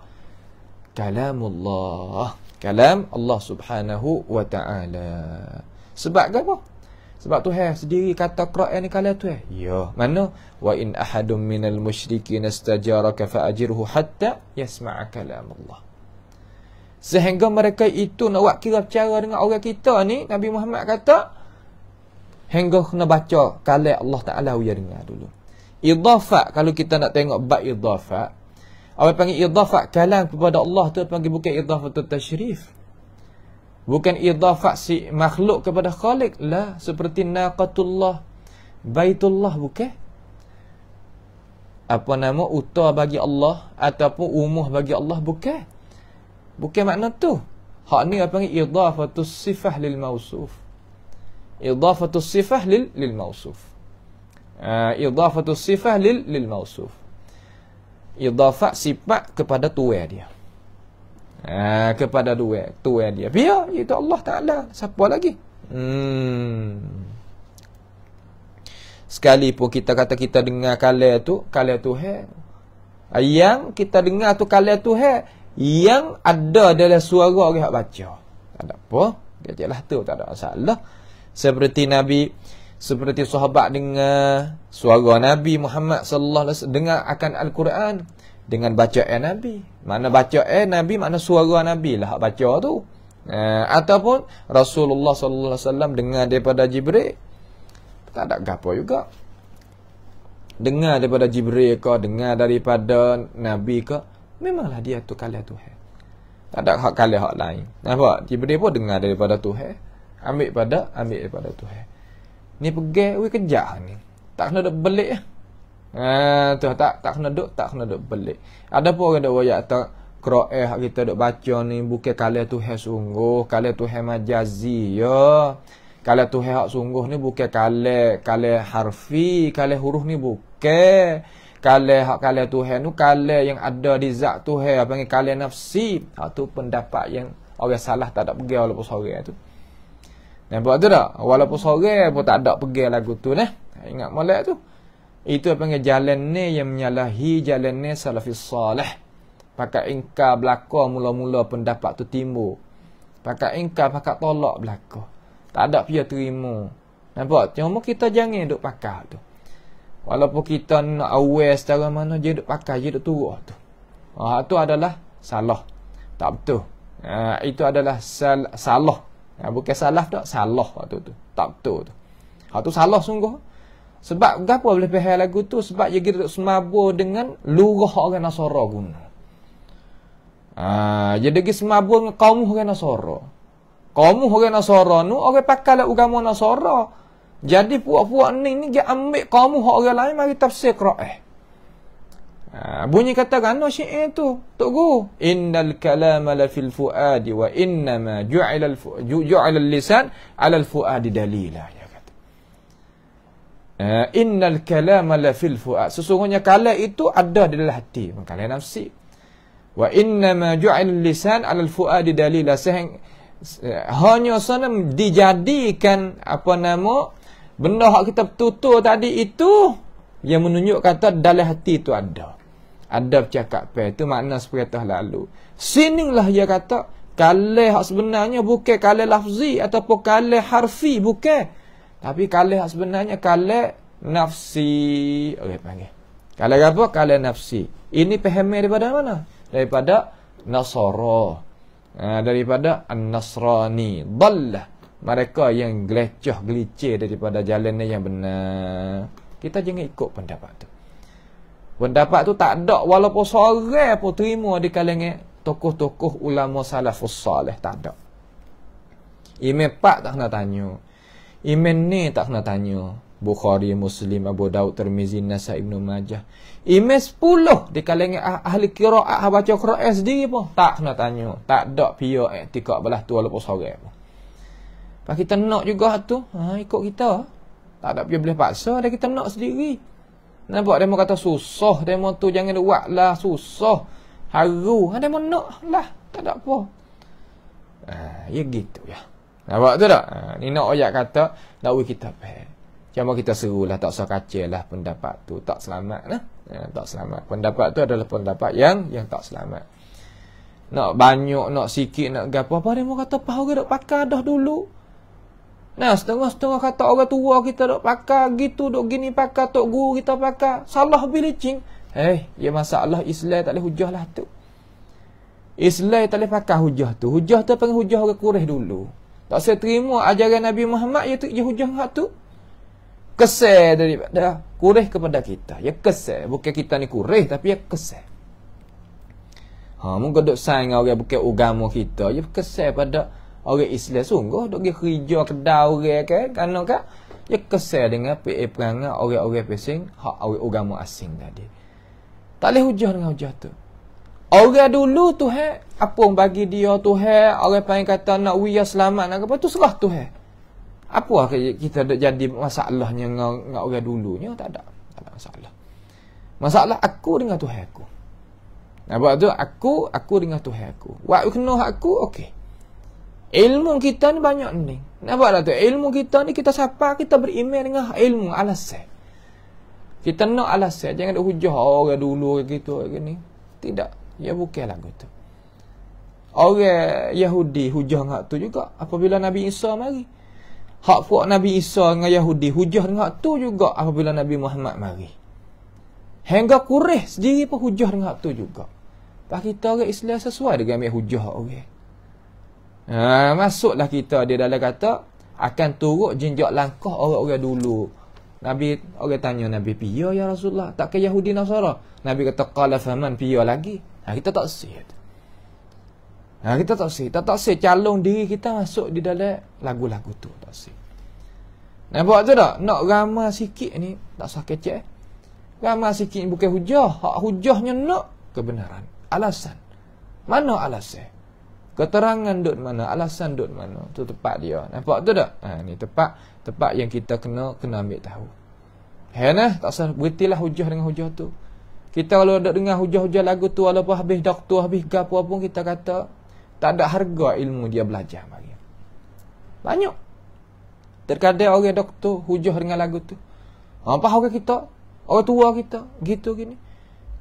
S1: Kalamullah. Kalam Allah Subhanahu wa ta'ala. Sebab apa? Sebab Tuhan sendiri kata Quran ni kalam Tuhan. Ya, mana? Wa in ahadum minal musyrikin istajaraka fa'ajirhu hatta yasma'a kalam Allah. Sehingga mereka itu nak buat kira bercara dengan orang kita ni, Nabi Muhammad kata hingga kena baca kalam Allah Ta'ala dia dengar dulu. Idhafat, kalau kita nak tengok bab idhafat, apa panggil idhafat kalam kepada Allah tu panggil bukan idhafatut tasyrif. Bukan idafat si makhluk kepada Khalik. Lah, seperti naqatullah, baitullah, bukan. Apa nama, uta bagi Allah ataupun umuh bagi Allah, bukan. Bukan makna tu. Hak ni apa panggil idafatus sifah lil mausuf. Idafatus sifah lil mausuf. Idafatus sifah lil mausuf. Idafat sifat kepada tuai dia. Kepada tuai dia. Biar itu Allah Taala. Siapa lagi? Sekalipun kita kata kita dengar kalam Tuhan. Yang kita dengar tu kalam Tuhan yang ada dalam suara orang yang baca. Tak ada apa. Gajalah tu, tak ada masalah. Seperti sahabat dengar suara Nabi Muhammad sallallahu alaihi wasallam, dengar akan Al-Quran dengan bacaan Nabi. Mana bacaan Nabi, mana suara Nabi lah baca tu. Ataupun Rasulullah sallallahu alaihi wasallam dengar daripada Jibril. Tak ada gapo juga. Dengar daripada Jibril ke, dengar daripada Nabi ke, memanglah dia tu kalam Tuhan. Tak ada hak kalam hak lain. Nampak? Jibril pun dengar daripada Tuhan. Ambil daripada Tuhan. Ni pergi kejap ni. Tak kena duk belik. Tu tak kena duk belik. Ada pun orang duk royak tak Quran kita duk baca ni bukan kalam Tuhan sungguh, kalam Tuhan majazi ya. Kalam Tuhan hak sungguh ni bukan kalam harfi, kalam huruf ni bukan. Kalam Tuhan tu kalam yang ada di zat Tuhan, panggil kalam nafsi. Hak tu pendapat yang orang salah tak ada pergi walaupun seorang tu. Nampak tu tak? Walaupun seorang pun tak ada pergi lagu tu nah. Ingat molek tu. Itu panggil jalan ni yang menyalahi jalan ni salafis salih. Pakai ingkar belaka mula-mula pendapat tu timbul. Pakai ingkar, pakai tolak belaka. Tak ada pia terima. Nampak? Cuma kita jangan duk pakai tu. Walaupun kita nak aware secara mana, je duk pakai, je duk turut tu. Itu adalah salah. Tak betul. Itu adalah salah. Bukan salah tak, salah waktu tu. Tak betul tu. Hak tu salah sungguh. Sebab gapo boleh faham lagu tu? Sebab dia duk semabur dengan lurah orang Nasara guna. Dia duk semabur dengan kaum orang Nasara. Kaum orang Nasara nu orang pakai agama Nasara. Jadi puak-puak ni dia ambil kaum orang lain mari tafsir Quran. Bunyi kata kan syair tu Tok Guru, innal kalama la fil fuadi wa innama ju'ila al-lisan 'ala al-fuadi dalila, dia kata. Innal kalama la fil fuad, sesungguhnya kalam itu ada di dalam hati, bukan kalam nafsi. Wa innama ju'ila al-lisan 'ala al-fuadi dalila, hanya sana dijadikan apa nama benda hak kita tutur tadi itu yang menunjuk kata dalam hati itu ada percakapan. Itu makna seperti lalu. Sininglah dia kata kalam hak sebenarnya bukan kalam lafzi ataupun kalam harfi, bukan. Tapi kalam hak sebenarnya kalam nafsi. Okey panggil. Kalam apa? Kalam nafsi. Ini faham daripada mana? Daripada Nasara. Daripada An-Nasrani. Dallah. Mereka yang gelicir daripada jalan yang benar. Kita jangan ikut pendapat tu. Pendapat tu tak ada walaupun seorang pun terima di kalangan tokoh-tokoh ulama salafus salih, tak ada. Imam 4 tak kena tanya. Imam ni tak kena tanya. Bukhari, Muslim, Abu Daud, Tirmizi, Nasai, Ibnu Majah. Imam 10 di kalangan ahli qiraat baca Quran sendiri pun tak kena tanya. Tak ada pia i'tikad belah tu walaupun seorang pun. Pak kita nak juga tu, ikut kita. Tak ada pia boleh paksa, dah kita nak sendiri. Nampak demo kata susah, demo tu jangan buat lah, susah. Haru, demo nak lah, tak ada apa. Ya gitu ya. Nampak tu tak? Ni nak ayat kata, dakwi kita faham. Cuma kita serulah, tak usah kacau lah pendapat tu, tak selamat lah. Tak selamat. Pendapat tu adalah pendapat yang tak selamat. Nak banyak, nak sikit, nak gapo apa demo kata apa orang dok pakai dah dulu. Nah, setengah-setengah kata orang tua kita dok pakai gitu, dok gini pakai, tok guru kita pakai. Salah bilicing. Ya masalah Islam tak boleh hujah lah tu. Islam tak boleh pakai hujah tu. Hujah tu panggil hujah orang Quraisy dulu. Tak saya terima ajaran Nabi Muhammad ya hujah hak tu. Kesal daripada Quraisy kepada kita. Ya kesal. Bukan kita ni Quraisy tapi ya kesal. Mungkin dok sayang orang bukan agama kita. Ya kesal pada Orang Islam sungguh dok pergi kerja kedai orang kan dia kesal dengan perangai orang-orang pesing hak orang agama asing tadi. Tak boleh hujah dengan hujah tu. Orang dulu Tuhan apa yang bagi dia Tuhan, orang panggil kata nak wiya selamat nak apa tu serah Tuhan. Apa kita ada jadi masalahnya dengan orang dulunya? Tak ada masalah. Masalah aku dengan Tuhan aku. Nampak tu? Aku dengan Tuhan aku. Wak kena aku, okey. Ilmu kita ni banyak ni. Nampak tak tu? Ilmu kita ni kita siapa? Kita beriman dengan ilmu alasan. Kita nak alasan. Jangan ada hujah orang dulu gitu orang ni. Tidak. Ya bukan lagu tu. Orang Yahudi hujah dengan tu juga apabila Nabi Isa mari. Hak puak Nabi Isa dengan Yahudi hujah dengan tu juga apabila Nabi Muhammad mari. Hingga Quraisy sendiri pun hujah dengan tu juga. Pak kita orang Islam sesuai dengan ambil hujah orang. Masuklah kita dia dalam kata akan turut jenjak langkah orang-orang dulu. Nabi orang tanya Nabi, "Piya ya Rasulullah? Tak ke Yahudi Nasara?" Nabi kata, "Qala faman piya lagi?" Kita tak sih. Kita tak sih calon diri kita masuk di dalam lagu-lagu tu, tak sih. Nampak tu tak? Nak ramah sikit ni tak sah kecek. Ramah sikit ni bukan hujah. Hak hujahnya nak kebenaran. Alasan. Mana alasan? Keterangan duduk mana? Alasan duduk mana? Tu tepat dia. Nampak tu tak? Ni tepat yang kita kena ambil tahu. Tak sah berhentilah hujah dengan hujah tu. Kita kalau ada dengar hujah-hujah lagu tu walaupun habis doktor, habis gapo pun kita kata tak ada harga ilmu dia belajar bagi. Banyak. Terkadang orang doktor hujah dengan lagu tu. Apa orang kita? Orang tua kita gitu gini.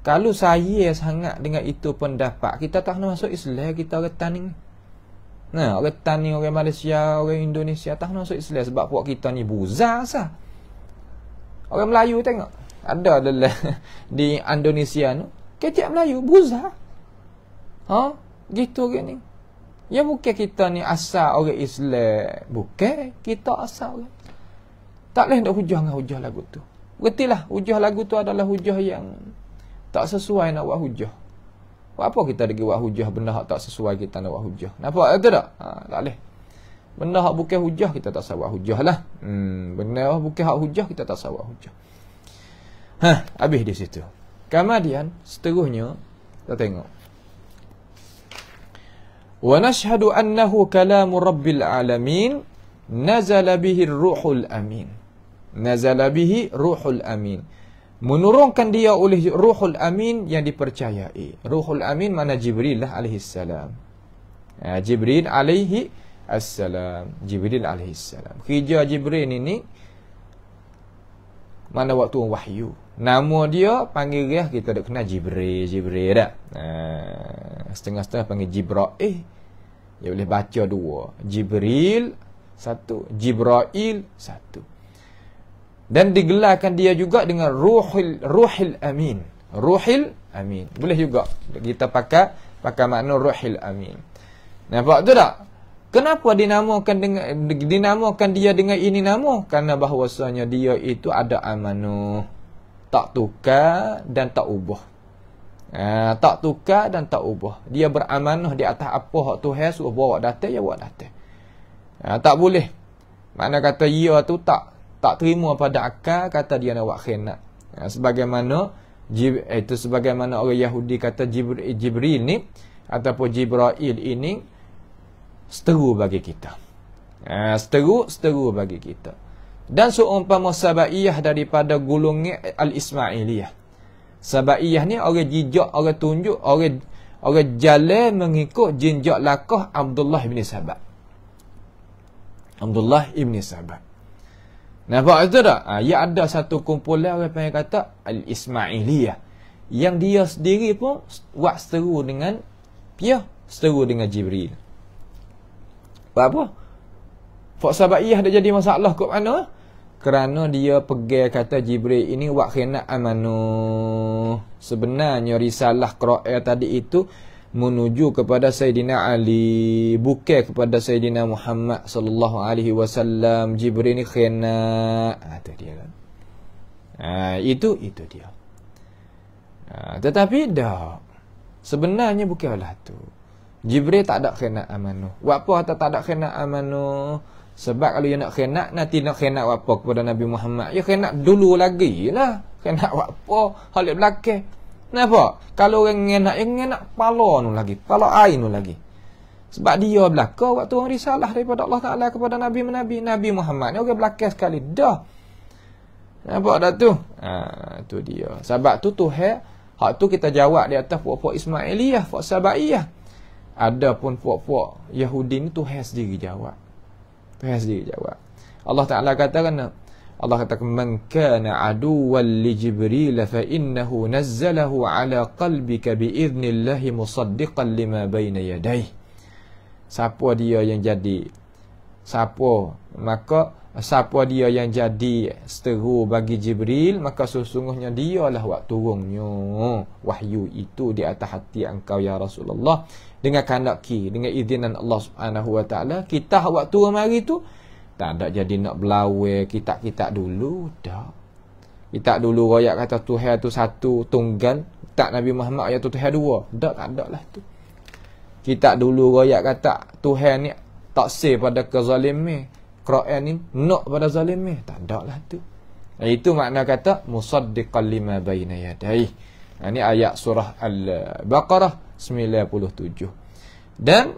S1: Kalau saya sangat dengan itu pendapat, kita tak nak masuk Islam, kita orang tani. Orang tani, orang Malaysia, orang Indonesia tak nak masuk Islam sebab puak kita ni buza sah. Orang Melayu tengok. Ada adalah di Indonesia tu, kecik Melayu buza. Gitu gini. Ya bukan kita ni asal orang Islam, bukan kita asal orang. Tak boleh nak hujah dengan hujah lagu tu. Bertilah hujah lagu tu adalah hujah yang tak sesuai nak buat hujah. Buat apa kita lagi buat hujah benda hak tak sesuai kita nak buat hujah. Nampak tu tak? Tak boleh. Benda hak bukan hujah kita tak sah buat hujah lah. Benda hak bukan hak hujah kita tak sah buat hujah. Habis di situ. Kemudian seterusnya kita tengok. Wa nashhadu annahu kalamu rabbil alamin nazala bihi ruhul amin. Nazala bihi ruhul amin. Menurunkan dia oleh ruhul amin yang dipercayai. Ruhul amin mana Jibril lah alaihi salam. Jibril alaihi assalam. Jibril alaihi salam. Kerja Jibril ini mana waktu wahyu. Nama dia panggil dia kita dah kenal Jibril dah. Setengah-setengah panggil Jibril. Dia boleh baca dua. Jibril satu, Jibril satu. Dan digelarkan dia juga dengan Ruhil Amin. Ruhil Amin. Boleh juga kita pakai makna Ruhil Amin. Nampak tu tak? Kenapa dinamakan dia dengan ini nama? Karena bahawasanya dia itu ada amanah. Tak tukar dan tak ubah. Tak tukar dan tak ubah. Dia beramanah di atas apa hak Tuhan suruh bawa datang, ya bawa datang. Tak boleh. Makna kata ia tu tak terima pada akal, kata dia nak buat khianat. Sebagaimana orang Yahudi kata Jibril ni ataupun Jibril ini seteru bagi kita. Seteru bagi kita. Dan seumpama Sabaiyah daripada golongan Al-Ismailiyah. Sabaiyah ni orang jejak, orang tunjuk, orang jalan mengikut jejak lakah Abdullah bin Sabah. Abdullah bin Sabah. Nampak itu tak? Ya ada satu kumpulan orang panggil kata Al-Ismailiyah. Yang dia sendiri pun buat seteru dengan Jibril. Apa? Fak Sabaiyah dah jadi masalah kot mana? Kerana dia pegang kata Jibril ini buat khianat amanah. Sebenarnya risalah Quran tadi itu menuju kepada Sayyidina Ali, bukan kepada Sayyidina Muhammad sallallahu alaihi wasallam. Jibril ni khianat. Itu dia kan. Itu dia. Tetapi dah. Sebenarnya bukanlah tu. Jibril tak ada khianat amanu. Apa tak ada khianat amanu? Sebab kalau dia nak khianat, nanti nak khianat apa kepada Nabi Muhammad? Ya khianat dulu lagi lah. Khianat apa? Hal belakang. Kenapa? Kalau orang khianat kepala nu lagi, kepala ain nu lagi. Sebab dia belakang waktu orang risalah daripada Allah Ta'ala kepada Nabi Muhammad ni orang belakang sekali. Dah. Nampak dah tu? Tu dia. Sebab tu Tuhan, hak tu kita jawab di atas puak-puak Ismailiyah, puak Sabaiyah. Ada pun puak-puak Yahudi ni Tuhan sendiri jawab. Tuhan sendiri jawab. Allah Ta'ala katakan, Allah katakan, man kana aduwwan li Jibril fa innahu nazzalahu ala qalbika bi idnillahi musaddiqan lima baina yadayhi. Siapa dia yang jadi dia yang jadi seteru bagi Jibril, maka sesungguhnya dialah wak turunnya wahyu itu di atas hati engkau ya Rasulullah dengan kehendak dengan izinan Allah Subhanahu wa taala. Kita wak turun mari tu tak ada jadi nak belawai kita dulu dah. Kita dulu royak kata Tuhan tu satu tunggal, tak Nabi Muhammad ayat tu Tuhan dua. Tak ada lah tu. Kita dulu royak kata Tuhan ni tak sah pada kezaliman, Quran ni nak pada zalim. Tak ada lah tu. Itu makna kata musaddiqan lima baina yadayhi. Ini ayat surah Al-Baqarah 97. Dan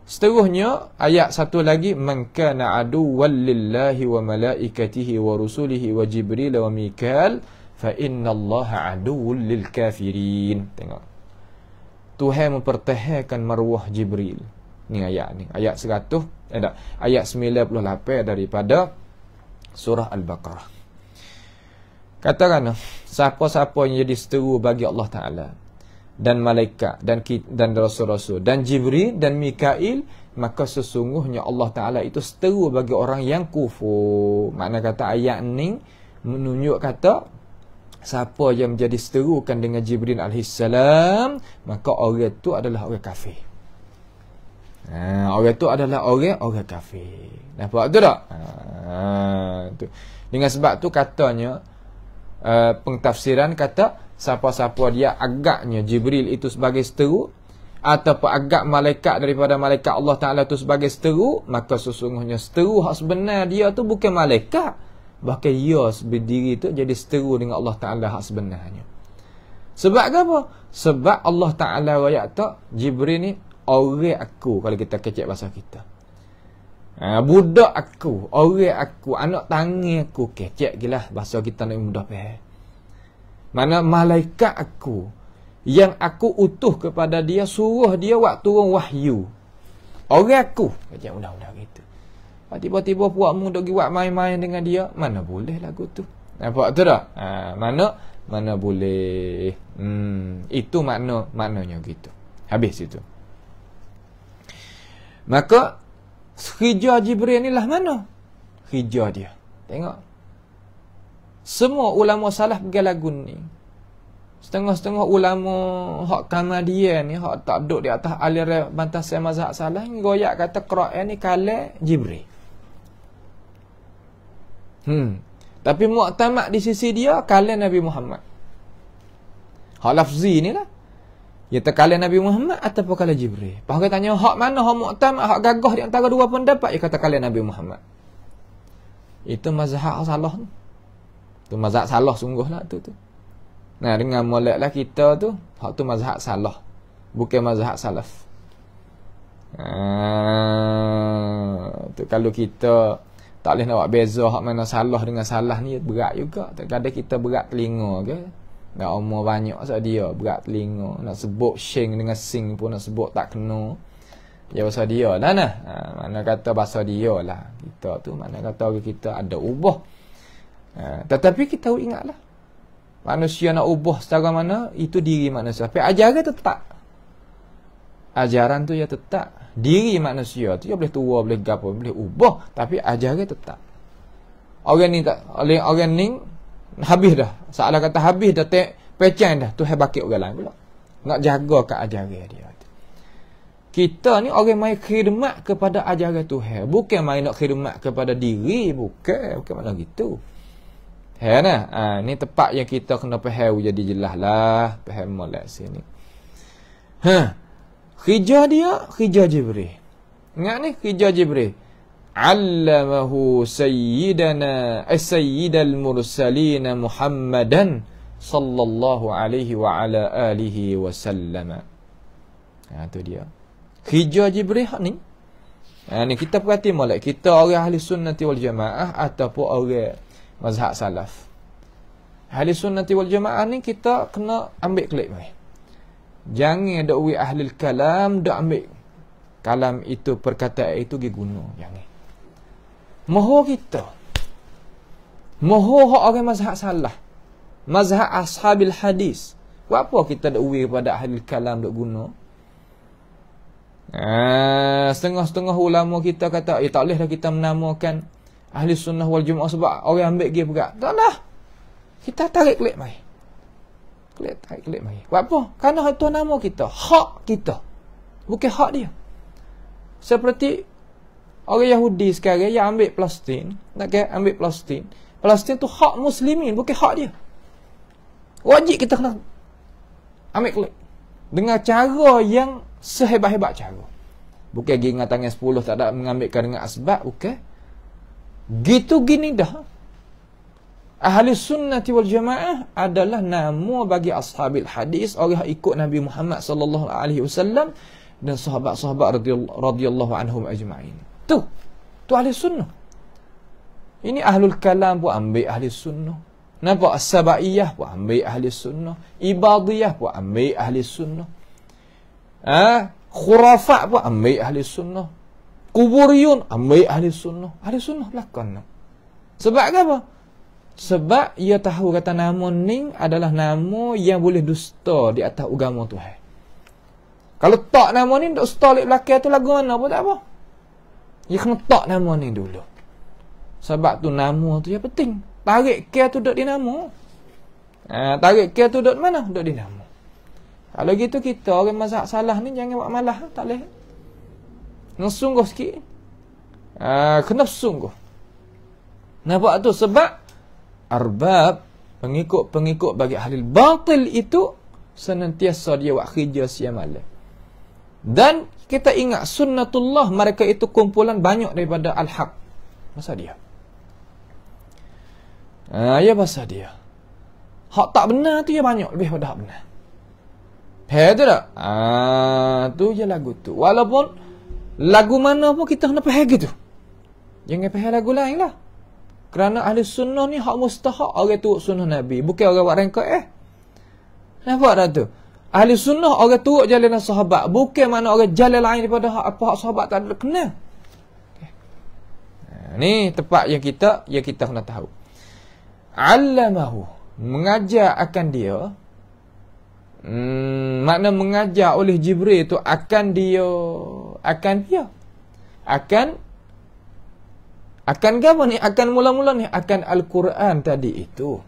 S1: seterusnya ayat satu lagi, man kana aduwwan lillahi wa malaikatihi wa rusulihi wa Jibril wa Mikail fa innallaha aduwwun lil kafirin. Tengok. Tuhan mempertahankan maruah Jibril. Ni ayat ni. Ayat 100 ayat 98 daripada surah Al-Baqarah. Katakan siapa-siapa yang jadi seteru bagi Allah Ta'ala dan malaikat dan rasul-rasul dan Jibril dan Mikail, maka sesungguhnya Allah Ta'ala itu seteru bagi orang yang kufur. Makna kata ayat ni menunjuk kata siapa yang menjadi seterukan dengan Jibril alaihissalam, maka orang itu adalah orang kafir. Orang itu adalah orang kafir. Nampak tu tak? Tu. Dengan sebab tu katanya pengtafsiran kata siapa-siapa dia agaknya Jibril itu sebagai seteru ataupun agak malaikat daripada malaikat Allah Ta'ala itu sebagai seteru, maka sesungguhnya seteru hak sebenar dia tu bukan malaikat, bahkan ia berdiri tu jadi seteru dengan Allah Ta'ala hak sebenarnya. Sebab apa? Sebab Allah Ta'ala rakyat tak Jibril ni orang aku, kalau kita kecek bahasa kita. Budak aku, orang aku, anak tangan aku, kecek gila bahasa kita nak mudah faham. Mana malaikat aku yang aku utuh kepada dia, suruh dia waktu turun wahyu. Orang aku, kecek mudah-mudah gitu. Tiba-tiba puakmu dok buat main-main dengan dia, mana boleh lagu tu. Nampak tu tak? Mana boleh. Itu maknanya gitu. Habis itu. Maka hijau Jibril ni lah mana? Hijau dia. Tengok. Semua ulama salaf pergi lagu ni. Setengah-setengah ulama hak Kamadian ni, hak tak duduk di atas aliran bantasan mazhab salaf ni, goyak kata Quran ni kalam Jibril. Tapi muktamad di sisi dia kalam Nabi Muhammad. Hak lafzi ni lah. Ya terkalam Nabi Muhammad ataupun kalam Jibril. Pak tanya hak mana hak muktamad, hak gagah di antara dua pendapat, dia kata kalam Nabi Muhammad. Itu mazhab salah. Tu mazhab salah sungguhlah tu. Nah, dengan moleklah kita tu, hak tu mazhab salah. Bukan mazhab salaf. Tu kalau kita tak boleh nak buat beza hak mana salah dengan salah ni, berat juga. Kadang-kadang kita berat telinga ke. Nak umur banyak pasal dia berat telinga. Nak sebut shing dengan sing pun nak sebut tak kena. Ya bahasa dia lah nah. Mana kata bahasa dia lah. Kita tu mana kata orang kita ada ubah. Tetapi kita ingatlah. Manusia nak ubah secara mana, itu diri manusia. Tapi ajaran tetap. Ajaran tu ya tetap. Diri manusia tu ya boleh tua, boleh gapo, boleh ubah, tapi ajaran tetap. Orang ni tak, orang ni habis dah. Salah kata habis dah, pecah dah. Tu hebakit orang lain pula. Nak jaga ke ajaran dia. Kita ni orang mai khidmat kepada ajaran Tuhan, bukan mai nak khidmat kepada diri, bukan mana gitu. Ni tempat yang kita kena faham jadi jelas lah. Faham molek sini. Hijrah dia, hijrah Jibril. Ingat ni, hijrah Jibril. Allamahu sayyidal mursalin Muhammadan sallallahu alaihi wa ala alihi wasallam. Tu dia. Hijrah Jibril ni. Ni kita perhati molek, kita orang ahli sunnati wal jamaah ataupun orang mazhab salaf. Ahli sunnati wal jamaah ni kita kena ambil klik mai. Jangan dak wi ahli kalam dak ambil kalam itu, perkataan itu pergi guna. Jangan. Moho kita. Moho hak orang mazhab salah. Mazhab ashabil hadis. Buat apa kita dak wi pada ahli kalam dak guna? Setengah-setengah ulama kita kata, tak boleh dah kita menamakan ahli sunnah wal jamaah sebab orang ambil dia pegang. Tak dah. Kita tarik klik mai. Tarik klik mai. Buat apa? Kerana itu nama kita, hak kita. Bukan hak dia. Seperti orang Yahudi sekarang yang ambil Palestin, nak kata ambil Palestin. Palestin tu hak muslimin, bukan hak dia. Wajib kita kena ambil klik dengan cara yang sehebat-hebat cara. Bukan pergi dengan tangan 10 tak ada mengambilkan dengan asbab, bukan. Gitu gini dah. Ahli sunnati wal jamaah adalah nama bagi ashabil hadis, orang yang ikut Nabi Muhammad sallallahu alaihi wasallam dan sahabat-sahabat radhiyallahu anhum ajma'in. Tu ahli sunnah. Ini ahlul kalam pun ambil ahli sunnah. Nampak as-sabaiyah pun ambil ahli sunnah. Ibadiyah pun ambil ahli sunnah. Khurafat pun ambil ahli sunnah. Kuburiyun ambil ahli sunnah. Ahli sunnah belakang. Sebab apa? Sebab ia tahu kata nama ni adalah nama yang boleh dusta di atas agama Tuhan. Kalau tak nama ni dusta di belakang tu lagu mana pun tak apa. Ia kena tak nama ni dulu. Sebab tu nama tu yang penting. Tarik care tu duduk di nama. Tarik care tu duduk mana? Duduk di nama. Kalau gitu kita orang mazhab salah ni jangan buat malah, tak boleh. Sungguh sikit. Kena sungguh. Nampak tu sebab arbab, pengikut-pengikut bagi ahli batil itu senantiasa dia buat kerja siang malam. Dan kita ingat sunnatullah, mereka itu kumpulan banyak daripada al-haq. Masa dia. Ya masa dia. Hak tak benar tu ya banyak lebih pada hak benar. Tu tak? Tu je lagu tu. Walaupun lagu mana pun kita kena faham gitu. Jangan faham lagu lain lah. Kerana ahli sunnah ni hak mustahak orang turut sunnah Nabi. Bukan orang buat rengkok Nampak tak tu? Ahli sunnah orang turut jalan sahabat. Bukan mana orang jalan lain daripada hak sahabat tak ada kenal. Ni tempat yang kita kena tahu. Allamahu. Mengajar akan dia. Makna mengajar oleh Jibril itu akan dia akan apa ni? Akan mula-mula ni akan Al-Quran tadi itu.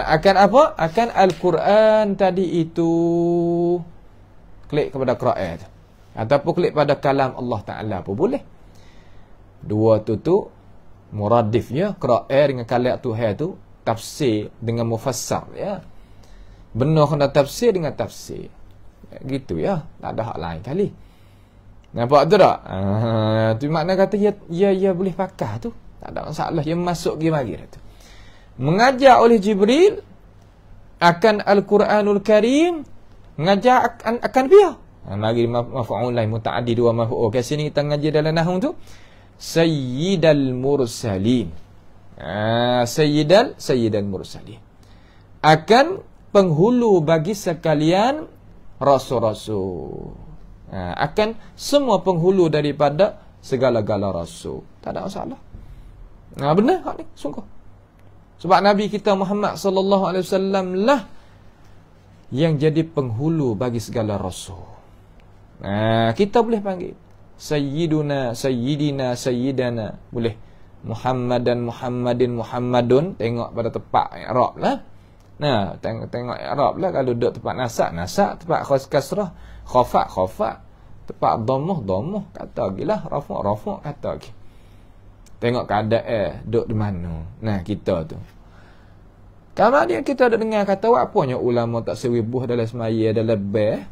S1: Akan apa? Akan Al-Quran tadi itu. Klik kepada Quran ataupun klik pada kalam Allah Taala pun boleh. Dua tu muradif ya, Quran dengan kalam Tuhan tu tafsir dengan mufassar ya. Benar kena tafsir dengan tafsir. Gitu ya. Tak ada hak lain kali. Nampak tu tak? Tu makna kata ya boleh pakai tu. Tak ada masalah. Yang masuk pergi mari tu. Mengajar oleh Jibril akan Al-Quranul Karim. Mengajar akan dia. Mari maf'ul lain muta'addi dua maf'ul. Kat sini kita ngaji dalam nahwu tu. Sayyidal Mursalin. Sayyidal Mursalin. Akan penghulu bagi sekalian rasul-rasul. Akan semua penghulu daripada segala-gala rasul. Tak ada masalah. Benar hak ni, sungguh. Sebab Nabi kita Muhammad sallallahu alaihi wasallam lah yang jadi penghulu bagi segala rasul. Kita boleh panggil Sayyiduna, Sayyidina, Sayyidana. Boleh. Muhammadan, Muhammadin, Muhammadun. Tengok pada tempat i'rab lah. Tengok i'rab lah. Kalau duduk tempat nasak, tempat kasrah, khafat, tempat dhammah, kata gilah, rafa', kata lagi. Tengok keadaan duduk di mana. Kita tu. Kalau dia kita ada dengar kata, apanya ulama tak seribuh dalam semaya, dalam lebih.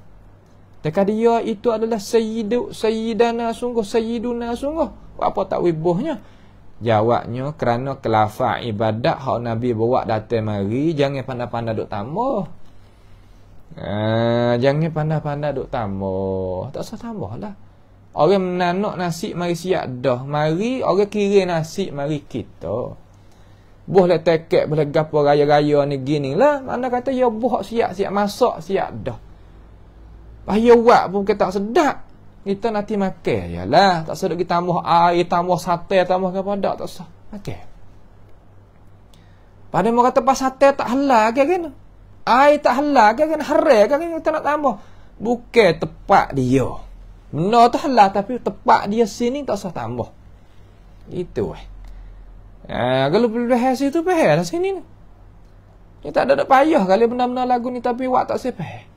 S1: Dekat dia itu adalah sayyidana sungguh, sayyiduna sungguh. Apa tak wibuhnya? Jawabnya kerana kelafar ibadat hak Nabi bawa datang mari, jangan pandai-pandai duk tambah. Jangan pandai-pandai duk tambah. Tak usah tambah lah. Orang menanuk nasi mari siap dah. Mari orang kira nasi mari kita. Boleh tekek, boleh gapo raya-raya ni gini lah. Mana kata ya buh siap-siap masak siap dah. Payah buat pun kita tak sedap. Kita nanti makan je lah. Tak sedap kita tambah air, tambah sate, tambah apa tak usah. Makan. Pada mau kata pas sate tak halal ke kan? Air tak halal ke kan? Haram ke kan kita nak tambah? Bukan tepat dia. Benar tu halal tapi tepat dia sini tak usah tambah. Itu kalau boleh situ payah lah sini ni. Kita tak ada payah kali benar-benar lagu ni tapi wak tak sepah.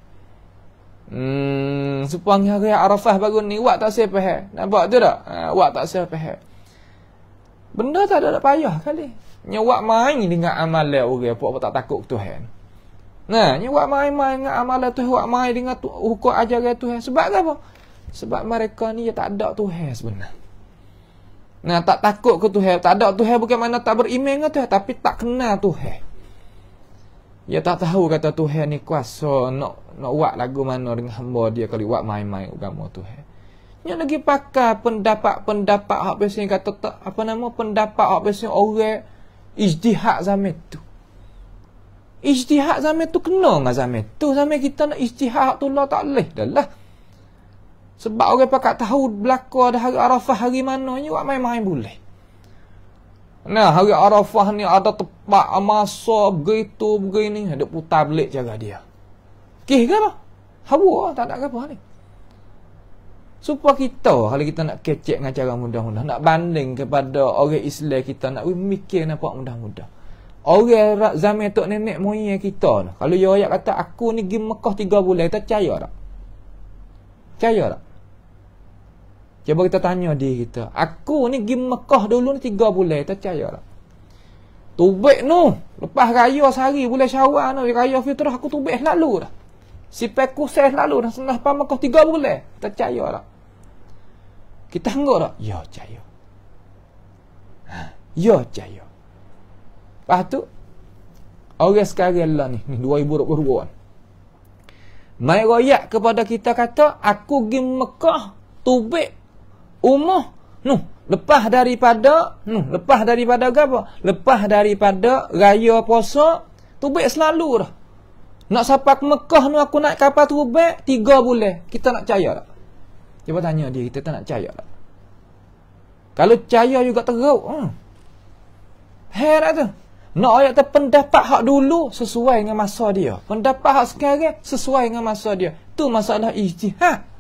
S1: Supang hari Arafah baru ni wak tak sepah. Nampak tu tak? Wak tak sepah. Benda tak ada payah kali. Nyawak main dengan amalan orang apa tak takut Tuhan. Nah, nyawak main-main dengan amalan Tuhan, wak main dengan hukum ajaran Tuhan. Sebab apa? Sebab mereka ni tak ada Tuhan sebenarnya. Nah, tak takut ke Tuhan, tak ada Tuhan bukan mana tak beriman ke Tuhan, tapi tak kenal Tuhan. Dia tak tahu kata Tuhan ni kuasa nak buat lagu mana dengan hamba dia kalau buat main-main agama Tuhan. Yang lagi pakai pendapat hak biasanya kata tak, apa nama pendapat hak biasanya orang ijtihad zaman tu. Ijtihad zaman tu kena dengan zaman tu. Zaman kita nak ijtihad tu lah tak boleh dah lah. Sebab orang pakat tahu belaka ada hari Arafah hari mana ni buat main-main boleh. Nah, hari Arafah ni ada tempat masa begitu begini, ada putar belik cara dia. Okey ke apa? Hawa tak ada apa ni. Supaya kita kalau kita nak kecek dengan cara mudah-mudah, nak banding kepada orang Islam kita nak mikir nampak mudah-mudah. Orang zaman tok nenek moyang kita, kalau dia ayat kata aku ni pergi Mekah 3 bulan, tak percaya tak? Percaya tak? Cuba kita tanya dia kita. Aku ni pergi Mekah dulu ni 3 bulan. Tak percaya tak? Tubik nu. Lepas raya sehari bulan Syawal nu. Raya fitrah aku tubik selalu dah. Si peku saya selalu dah. Senang lepas Mekah 3 bulan. Tak percaya tak? Kita anggap tak? Ya percaya. Ya percaya. Lepas tu. Orang sekarang lah ni. 2022 ni. Mai royak kepada kita kata. Aku pergi Mekah. Tubik. Umah lepas daripada apa? Lepas daripada raya puasa tubik selalu dah. Nak sampai ke Mekah ni aku naik kapal tubik 3 bulan. Kita nak percaya tak? Cuba tanya dia, kita tak nak percaya tak? Kalau percaya juga teruk. Heran tu. Nak ayat tu pendapat hak dulu sesuai dengan masa dia. Pendapat hak sekarang sesuai dengan masa dia. Tu masalah ijtihad.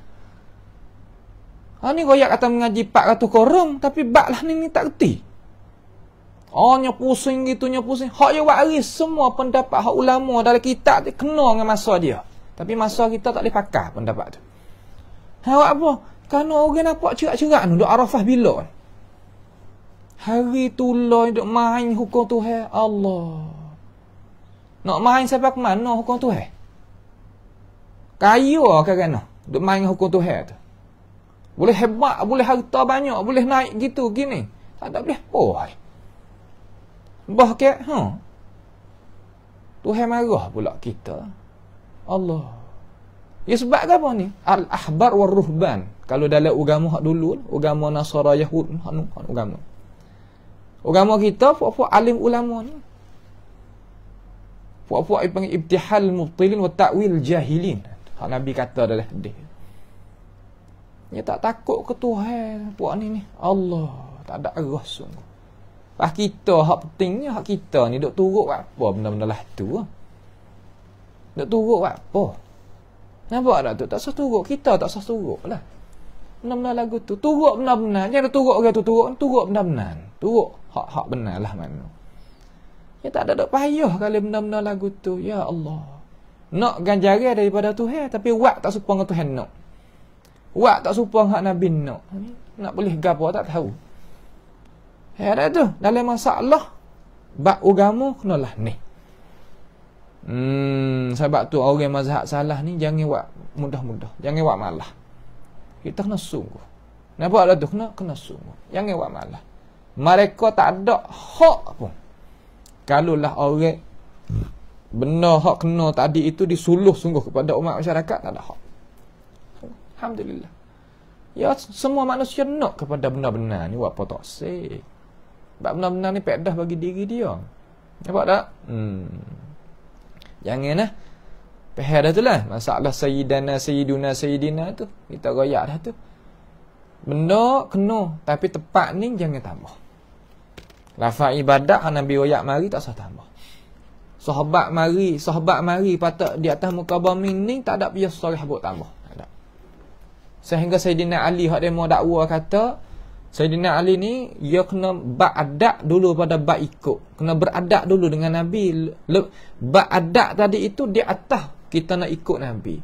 S1: Ni royak kata mengaji 400 korang, tapi bak lah ni tak kerti. Nya pusing gitu, nya pusing. Hak je waris semua pendapat hak ulama dalam kitab dia kena dengan masa dia. Tapi masa kita tak boleh pakai pendapat tu. Awak apa? Kerana orang nampak cerak-cerak ni, duk Arafah bila? Hari tu lah duk main hukum Tuhan. Allah. Nak main sampai ke mana hukum Tuhan? Kaya kan? Duk main hukum Tuhan tu. Boleh hebat, boleh harta banyak, boleh naik gitu, gini. Tak ada boleh apa. Bahkan, Tuhan marah pula kita. Allah. Ya sebab apa ni? Al-ahbar wal-ruhban. Kalau dalam agama hak dulu, agama Nasara Yahud, agama. Agama kita, puak-puak alim ulama ni. Puak-puak panggil ibtihal mubtilin wa ta'wil jahilin. Hak Nabi kata dalam hadis. Dia tak takut ke Tuhan puak ni. Allah, tak ada arah sungguh. Pas kita hak pentingnya hak kita ni duk turut apa benda-benda lah tu. Duk turut apa? Nampak tak tu? Tak usah turut, kita tak usah turut lah. Benar-benar lagu tu turut benar-benar. Jangan turut orang tu turut benar-benar. Turut hak benar lah mana. Ya tak ada payah kali benar-benar lagu tu. Ya Allah. Nak ganjaran daripada Tuhan tapi buat tak serupa dengan Tuhan nak. Wak tak serupa hak Nabi nak. Nak boleh gapo tak tahu. Ada tu dalam masalah bab agama kenalah ni. Sebab tu orang mazhab salah ni jangan buat mudah-mudah, jangan buat malah. Kita kena sungguh. Nampak dah tu, kena sungguh. Jangan buat malah. Mereka tak ada hak pun. Kalaulah orang benar hak kena tadi itu disuluh sungguh kepada umat masyarakat, tak ada hak. Alhamdulillah. Ya, semua manusia nak kepada benar-benar ni, buat apa tak sih. Sebab benar-benar ni pedah bagi diri dia. Nampak tak? Jangan lah. Pehar dah tu lah. Masalah Sayyidina tu. Kita royak dah tu. Benda kena. Tapi tepat ni jangan tambah. Lafaz ibadat Nabi royak mari tak usah tambah. Sahabat mari patut di atas muka bumi ni tak ada biasa sorah buat tambah. Tak ada. Sehingga Sayyidina Ali hak demo dakwa kata Sayyidina Ali ni dia kena ba'adak dulu pada ba'ikut. Kena beradak dulu dengan Nabi. Ba'adak tadi itu di atas kita nak ikut Nabi.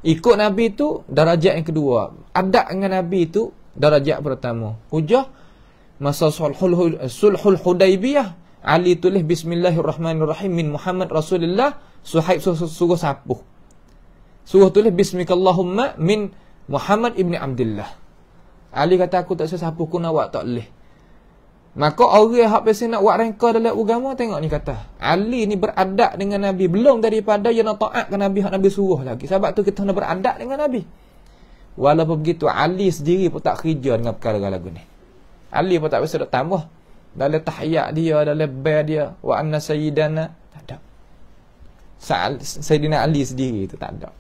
S1: Ikut Nabi itu darajat yang kedua. Adak dengan Nabi itu darajat pertama. Hujah masa sulhul Hudaibiyah, Ali tulis Bismillahirrahmanirrahim min Muhammad Rasulullah. Suhaib suruh sapuh. Suruh tulis Bismikallahumma min Muhammad ibni Abdullah. Ali kata aku tak usah sapuh, aku nak buat tak boleh. Maka orang yang pasti nak buat rengkah dalam agama, tengok ni kata. Ali ni beradab dengan Nabi. Belum daripada yang nak taatkan Nabi, yang Nabi suruh lagi. Sebab tu kita nak beradab dengan Nabi. Walaupun begitu, Ali sendiri pun tak kerja dengan perkara lagu ni. Ali pun tak bisa nak tambah. Dalam tahiyat dia, dalam bayar dia. Wa anna sayyidana. Tak ada. Sayyidina Ali sendiri tu tak ada.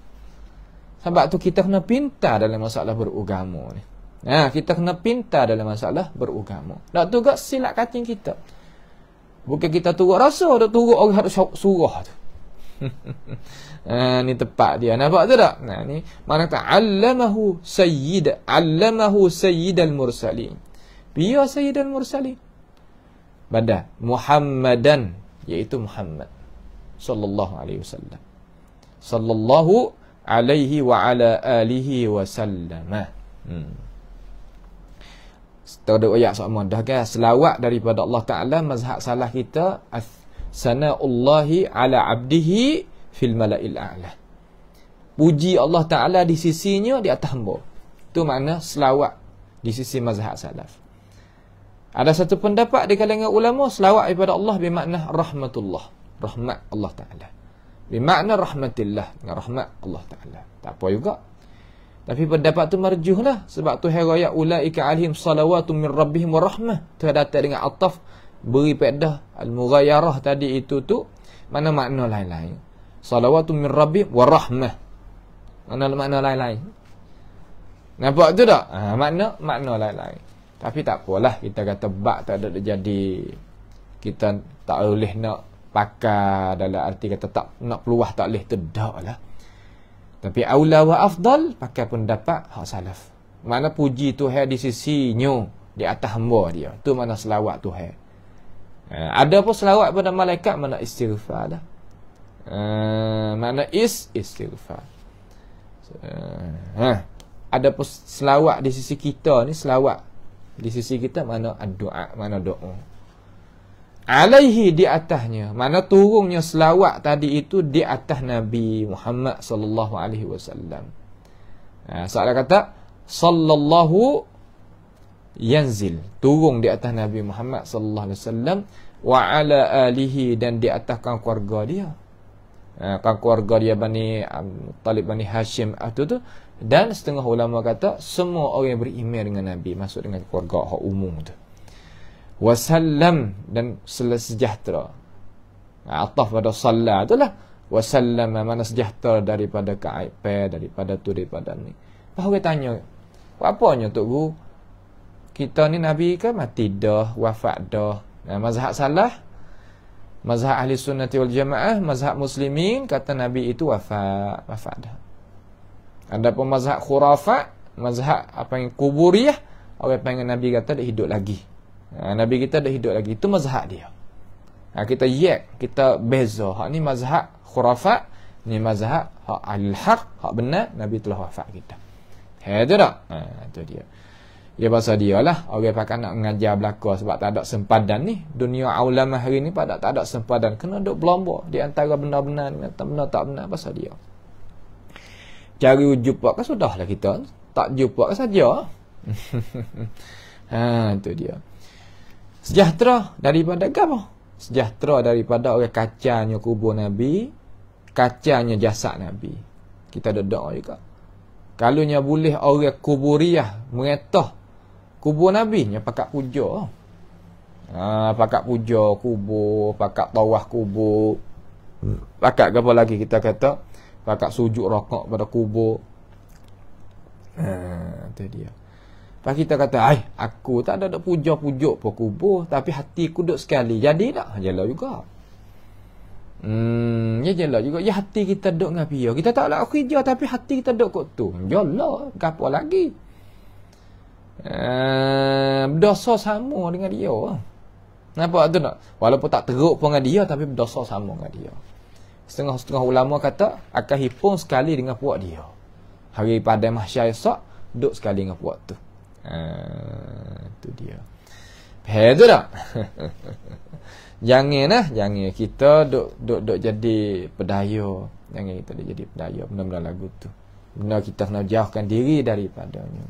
S1: Sebab tu kita kena pintar dalam masalah beragama ni. Kita kena pintar dalam masalah beragama. Tak tu gak silap kating kita. Bukan kita turut rasa, dah turut orang harus surah tu. Ni tepat dia. Nampak tu tak? Ni mana kata allamahu sayyidal mursalin. Biar sayyidal mursalin. Badan Muhammadan, iaitu Muhammad sallallahu alaihi wasallam. Sallallahu alaihi wa ala alihi wasallam. Terdapat ayat sama dah kan, selawat daripada Allah Ta'ala, mazhab salah kita sana'ullahi ala abdihi fil mala'il a'la. Puji Allah Ta'ala di sisinya di atas hamba. Itu makna selawat di sisi mazhab salaf. Ada satu pendapat di kalangan ulama, selawat daripada Allah bermakna rahmatullah, rahmat Allah Ta'ala. Bermakna rahmatillah, dengan rahmat Allah Ta'ala. Tak apa juga. Tapi pendapat tu marjuh lah. Sebab tu heraya ulaika alihim salawatun min rabbihim wa rahmah. Tu datang dengan ataf, beri pedah al-mughayarah tadi itu tu mana makna lain-lain. Salawatun min rabbihim wa rahmah. Mana makna lain-lain. Nampak tu tak? Makna lain-lain. Tapi tak apalah, kita kata bak tak ada jadi. Kita tak boleh nak pakai dalam arti kata tak nak peluah, tak boleh, tidak lah. Tapi aula wa afdal pakai pendapat hak salaf. Mana puji Tuhan di sisinya di atas hamba dia. Tu mana selawat Tuhan. Ada pun selawat pada malaikat, mana istighfar dah. Mana istighfar. Ada pun selawat di sisi kita ni, selawat di sisi kita mana doa, mana doa. Alaihi di atasnya, mana turunnya selawat tadi itu di atas Nabi Muhammad sallallahu alaihi wasallam. Soalan kata sallallahu yanzil, turun di atas Nabi Muhammad sallallahu alaihi wasallam, wa ala alihi, dan di atas kaum keluarga dia. Kaum keluarga dia Bani Talib, Bani Hashim tu, dan setengah ulama kata semua orang yang beriman dengan Nabi, masuk dengan keluarga hak umum tu. Wasallam, dan sejahtera. Ataf pada salat itulah. Wasallam, mana sejahtera daripada keaiban, daripada tu, daripada ni. Bahawa tanya, apanya Tok Guru? Kita ni Nabi kan mati dah, wafat dah. Mazhab salah, mazhab ahli sunnati wal jamaah, mazhab muslimin kata Nabi itu wafat dah. Adapun mazhab khurafat, mazhab apa yang kuburiyah, orang panggil Nabi kata dah hidup lagi. Nabi kita dah hidup lagi. Itu mazhab dia. Kita kita beza. Hak ni mazhab khurafat, ni mazhab hak al-haq, hak benar, Nabi telah wafat kita. Itu tak? Itu dia. Ya pasal dia lah orang pakai nak mengajar belaka sebab tak ada sempadan ni. Dunia ulama hari ni pada tak ada sempadan. Kena duk berlomba di antara benar-benar dengan tak benar pasal dia. Cari jumpa kan sudahlah kita. Tak jumpa kan saja. Itu dia. Sejahtera daripada apa? Sejahtera daripada orang kacanya kubur Nabi, kacanya jasad Nabi. Kita ada doa juga. Kalaunya boleh orang kuburiah mengetah kubur Nabi, nya pakat puja. Pakat puja kubur, pakat tawaf kubur. Pakat apa lagi kita kata? Pakat sujud rakaat pada kubur. Itu dia. Pak kita kata, aku tak ada puja-pujuk pun kubur, tapi hatiku duduk sekali. Jadi tak? Jelah juga. Ya jelah juga. Ya hati kita duduk dengan dia. Kita tak nak kerja, tapi hati kita duduk kot tu. Jelah. Apa lagi? Berdosa sama dengan dia. Nampak tu tak? Walaupun tak teruk pun dengan dia, tapi berdosa sama dengan dia. Setengah-setengah ulama kata, akan hipung sekali dengan puak dia. Hari pada mahsyar esok, duduk sekali dengan puak tu. Itu dia. Faham tu tak? Jangan kita duk jadi pedaya. Jangan kita duk jadi pedaya benda-benda lagu tu. Benda kita kena jauhkan diri daripadanya.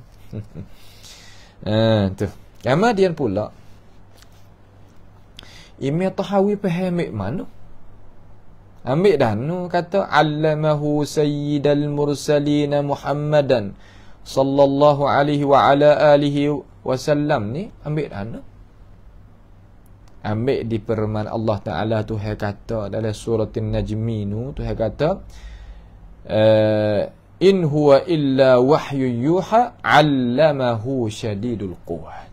S1: Tu. Kemudian pula Imam Tahawi faham mana? Ambil dah kata allamahu sayyidal mursalin Muhammadan sallallahu alaihi wa ala alihi wasallam ni ambil dah ambil di firman Allah Taala Tuhan kata dalam surah An-Najm Tuhan kata in huwa illa wahyu yuha 'allamahu syadidul quwa.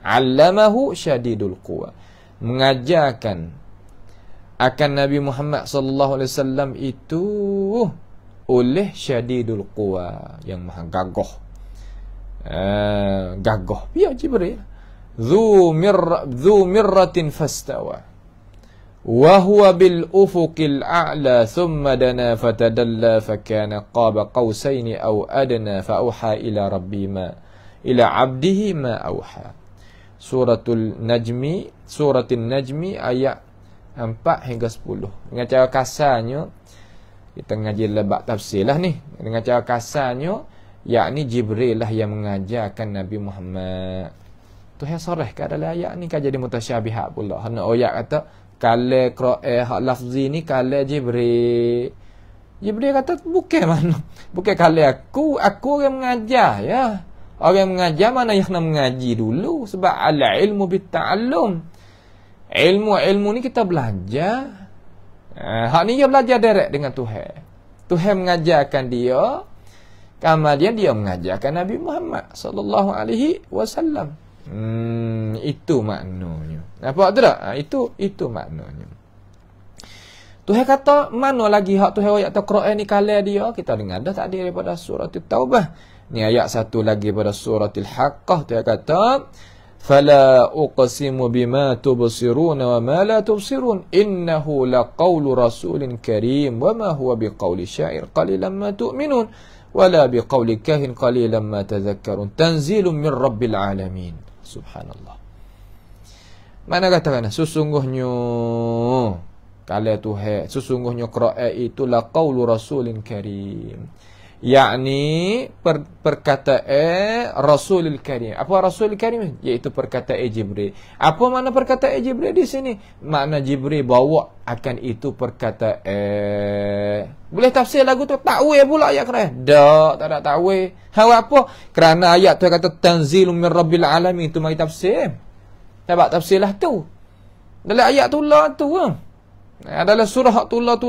S1: 'Allamahu syadidul quwa. Mengajarkan akan Nabi Muhammad sallallahu alaihi wasallam itu oleh syadidul quwa, yang maha gagah. Gagah ya Jibril. Dzu mirratin fastawa wa huwa bil ufuqil a'la thumma dana fatadalla fakana qaba qausaini aw adna fa auha ila rabbi ma ila 'abdihi ma auha. Suratul Najmi ayat 4 hingga 10. Dengan cara kasarnya kita ngaji lebak tafsir lah ni. Dengan cara kasarnya yakni Jibril lah yang mengajarkan Nabi Muhammad. Tu yang soreh kat dalam ayat ni kan jadi mutasyabihat pula. Hana ayat kata kala Quran hak lafzi ni kala Jibril. Jibril kata bukan mana. Bukan kala aku orang mengajar ya. Orang mengajar mana yang nak mengaji dulu sebab al ilmu bit ta'allum. Ilmu ni kita belajar. Hak ni dia belajar direct dengan Tuhan. Tuhan mengajarkan dia, kemudian dia mengajarkan Nabi Muhammad sallallahu alaihi wasallam. Itu maknanya. Nampak tu tak? Itu maknanya. Tuhan kata mana lagi hak Tuhan ayat Al-Quran ni kala dia? Kita dengar dah tadi daripada surah At-Taubah. Ni ayat satu lagi pada surah Al-Haqqah. Tuhan kata فلا أقسم بما تبصرون وما لا تبصرون إنه لقول رسول كريم وما هو بقول شاعر قليلا ما تؤمنون ولا بقول كاهن قليلا ما تذكرون تنزيل من رب العالمين. Subhanallah. Mana katakan sesungguhnya kala Tuhan, sesungguhnya Quran itu la qaulu rasulin karim. Yakni perkataan Rasulul Karim. Apa Rasulul Karim? Iaitu perkataan Jibril. Apa makna perkataan Jibril di sini? Makna Jibril bawa akan itu perkataan. Boleh tafsir lagu tu takwil pula ayat Quran. Tak ada takwil. Hawa apa? Kerana ayat tu kata tanzilun min rabbil alamin, itu mari tafsir. Sebab tafsirlah tu. Dalam ayat tu lah tu. Adalah surah tu lah.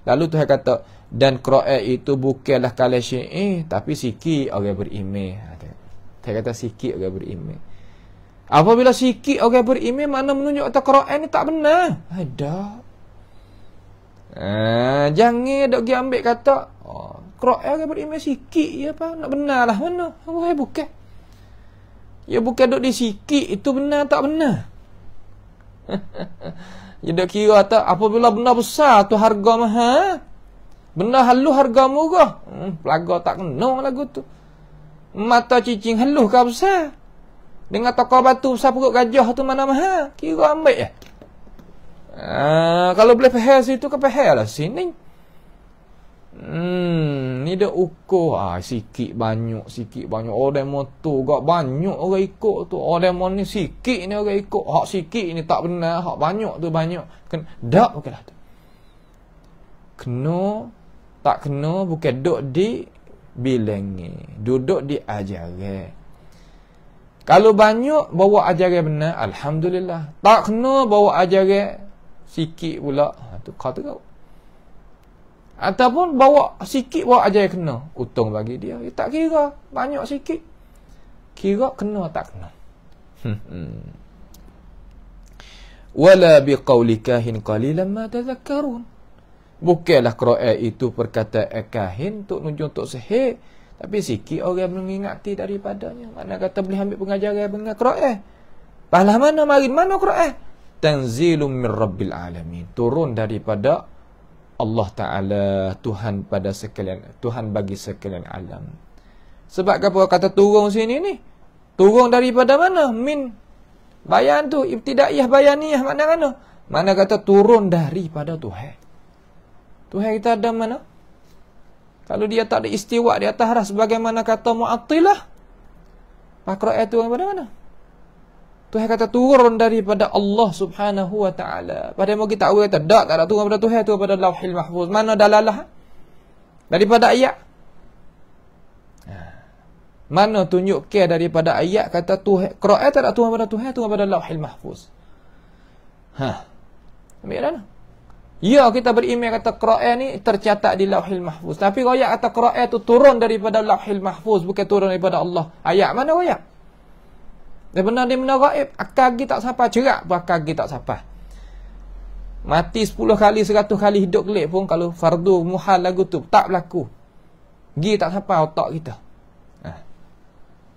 S1: Lalu Tuhan kata dan Quran itu bukanlah kalam syair tapi sikit orang beriman. Dia kata sikit orang beriman. Apabila sikit orang beriman mana menunjuk kata Quran ni tak benar. Ada. Jangan dok pergi ambil kata Quran orang beriman sikit ya apa nak benar lah mana. Bukan. Ya bukan dok di sikit itu benar tak benar. Ya dok kira tak apabila benar besar tu harga mahal. Benda halu harga murah. Pelaga tak kena lagu tu. Mata cicing heluh ke besar. Dengan tokar batu besar perut gajah tu mana mahal. Kira ambil ya. Kalau boleh pahal situ ke pahal lah sini. Ni dia ukur. Sikit banyak. Oh demo tu gak banyak orang ikut tu. Oh demo ni sikit ni orang ikut. Hak sikit ni tak benar. Hak banyak tu banyak. Tak bukanlah tu. Kena. Tak kena bukan duduk di bilangi. Duduk di ajaran. Kalau banyak bawa ajaran benar, alhamdulillah. Tak kena bawa ajaran sikit pula. Tu kau tahu. Ataupun bawa sikit bawa ajaran kena, untung bagi dia. Dia tak kira banyak sikit. Kira kena tak kena. Wala biqauli kahin qalilan ma tadhakkarun. Bukanlah Quran itu perkataan kahin untuk nunjuk untuk sihir, tapi sikit orang mengingati daripadanya. Mana kata boleh ambil pengajaran dengan Quran. Pahala mana mari mana Quran? Tanzilum min rabbil alamin. Turun daripada Allah Ta'ala, Tuhan pada sekalian, Tuhan bagi sekalian alam. Sebab apa kata turun sini ni? Turun daripada mana? Min. Bayan tu, ibtidaiyah bayaniyah mana? Mana kata turun daripada Tuhan. Tuhan kita ada mana? Kalau dia tak ada istiwa di atas aras, bagaimana kata Mu'attilah? Pakra ayat turun pada mana? Tuhan kata turun daripada Allah Subhanahu wa ta'ala. Pada mau kita tahu kata tak ada turun pada Tuhan, turun pada Lauhil Mahfuz. Mana dalalah? Daripada ayat. Mana tunjuk ke daripada ayat kata Tuhan, Quran tak ada turun pada Tuhan, turun pada Lauhil Mahfuz. Ambil dah. Ya, kita beriman kata Quran ni tercatat di Lauhil Mahfuz. Tapi ayat kata Quran tu turun daripada Lauhil Mahfuz, bukan turun daripada Allah. Ayat mana ayat? Dia benar gaib. Akal kita tak sampai. Cerak pun akal kita tak sampai. Mati 10 kali, 100 kali hidup kelik pun kalau fardu muhal lagu tu tak berlaku. Gi tak sampai otak kita.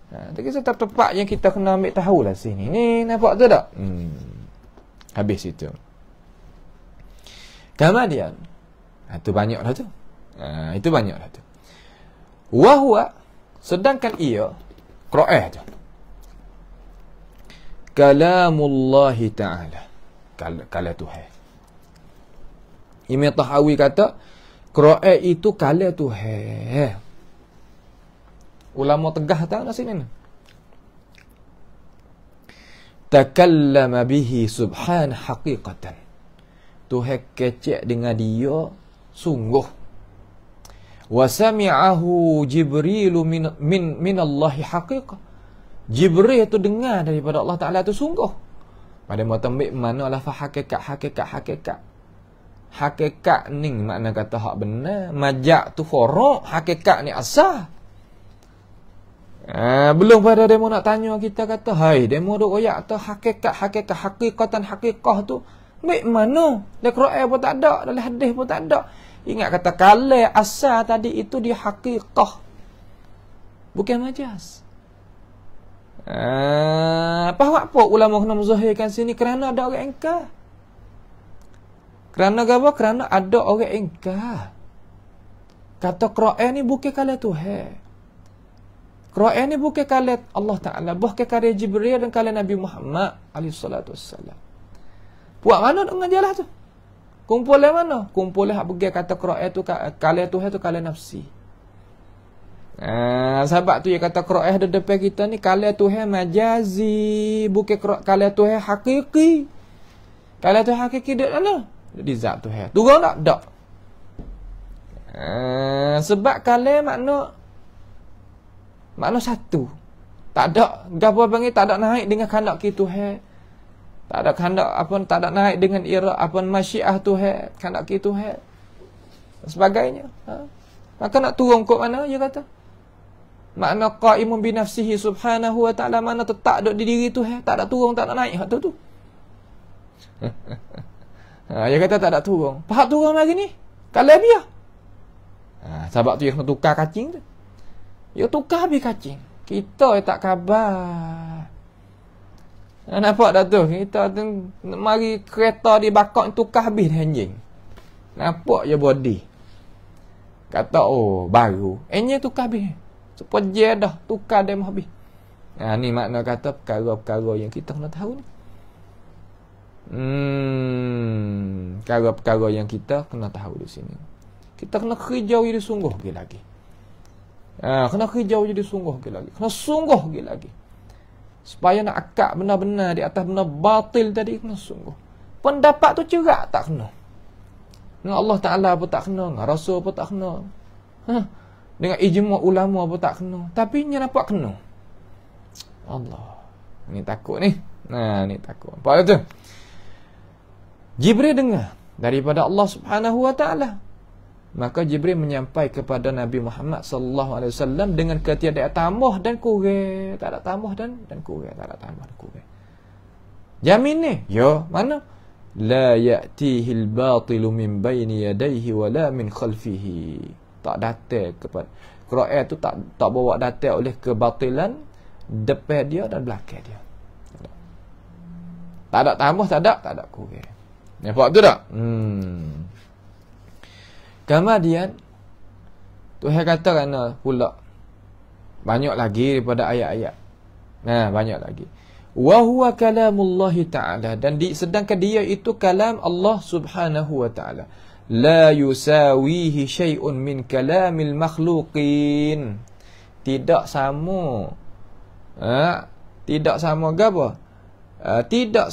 S1: Tapi tetap tepat yang kita kena ambil tahu lah sini. Ni nampak tu tak? Habis itu. Kemudian. Itu banyak dah tu. Itu banyak dah tu. Wahwa. Sedangkan ia. Quran tu. Kalamullahi ta'ala. Kala Tuhan. Imam Tahawi kata, Quran itu kala Tuhan. Ulama tegah tak nak sini. Takallama bihi subhan haqiqatan. Tuhan kecek dengan dia sungguh. Wa sami'ahu Jibrilu min Allahi haqiqah. Jibril tu dengar daripada Allah Ta'ala tu sungguh. Pada mutamik mana lafaz hakikat. Hakikat ni makna kata hak benar. Majak tu furuk. Hakikat ni asal. Belum pada demo nak tanya kita kata, hai demo duk royak tu hakikatan hakikah tu. Baik mana? Dalam Quran pun tak ada. Dalam hadis pun tak ada. Ingat kata kalai asal tadi itu di hakikah. Bukan majaz. Apa ulama kena menzahirkan sini? Kerana ada orang engkar. Kerana apa? Kerana ada orang engkar. Kata Quran ni bukan kala Tuhan. Quran ni bukan kala Allah Ta'ala. Bukan kala Jibril dan kala Nabi Muhammad SAW. Puak mana nak mengajarlah tu? Kumpul yang mana? Kumpul yang pergi kata Quran tu kala Tuhan tu kala nafsi. Sebab tu dia kata Quran ada depan kita ni kala Tuhan majazi, bukan kala Tuhan hakiki. Kala Tuhan hakiki dia mana? Di zat Tuhan. Turun tak? Tak. Sebab kala makna satu. Tak ada gapo panggil tak ada naik dengan kehendak ki Tuhan. Tak ada kehendak tak ada naik dengan masyiah Tuhan, kehendak ki Tuhan. Sebagainya. Maka nak turun kok mana dia kata? Makna qaimun bi nafsihi subhanahu wa ta'ala, mana tetap duduk di diri Tuhan, tak ada turun, tak ada naik hak tu. Dia kata tak ada turun. Pahak turun lagi ni? Kalau biar. Sebab tu yang kena tukar kacing tu. Dia tukar habis kacing. Kita tak khabar. Nampak tak tu? Kita tu mari kereta di bakar tukar habis anjing. Nampak je body. Kata baru. Enjin tukar habis. Sepeje dah, tukar dia habis. Ni makna kata perkara-perkara yang kita kena tahu ni. Perkara-perkara yang kita kena tahu di sini. Kita kena kerja jadi sungguh lagi. Kena kerja jadi sungguh lagi. Kena sungguh lagi. Supaya nak akak benar-benar di atas benar batil tadi, kena sungguh. Pendapat tu cerak tak kena. Dengan Allah Ta'ala pun tak kena. Dengan Rasul pun tak kena. Dengan ijma' ulama pun tak kena. Tapi ni nampak kena. Allah. Ni takut ni. Ni takut. Apa tu? Jibril dengar daripada Allah Subhanahu wa Ta'ala. Maka Jibril menyampaikan kepada Nabi Muhammad sallallahu alaihi wasallam dengan ketiadaan tambah dan kurang. Tak ada tambah dan kurang. Tak ada tambah dan kurang. Jamin ni? Ya, mana? La ya'tihi al-batilu min baini yadayhi wa la min khalfihi. Tak datang kepada Quran tu tak bawa datang oleh kebatilan depan dia dan belakang dia. Tak ada tambah, tak ada kurang. Nampak tu tak? Kemudian Tuhan kata kerana pula banyak lagi daripada ayat-ayat. Banyak lagi. Wa huwa kalamullah ta'ala, dan sedangkan dia itu kalam Allah Subhanahu wa ta'ala. La yusawihi syai'un min kalamil makhluqin. Tidak sama. Tidak sama apa? Tidak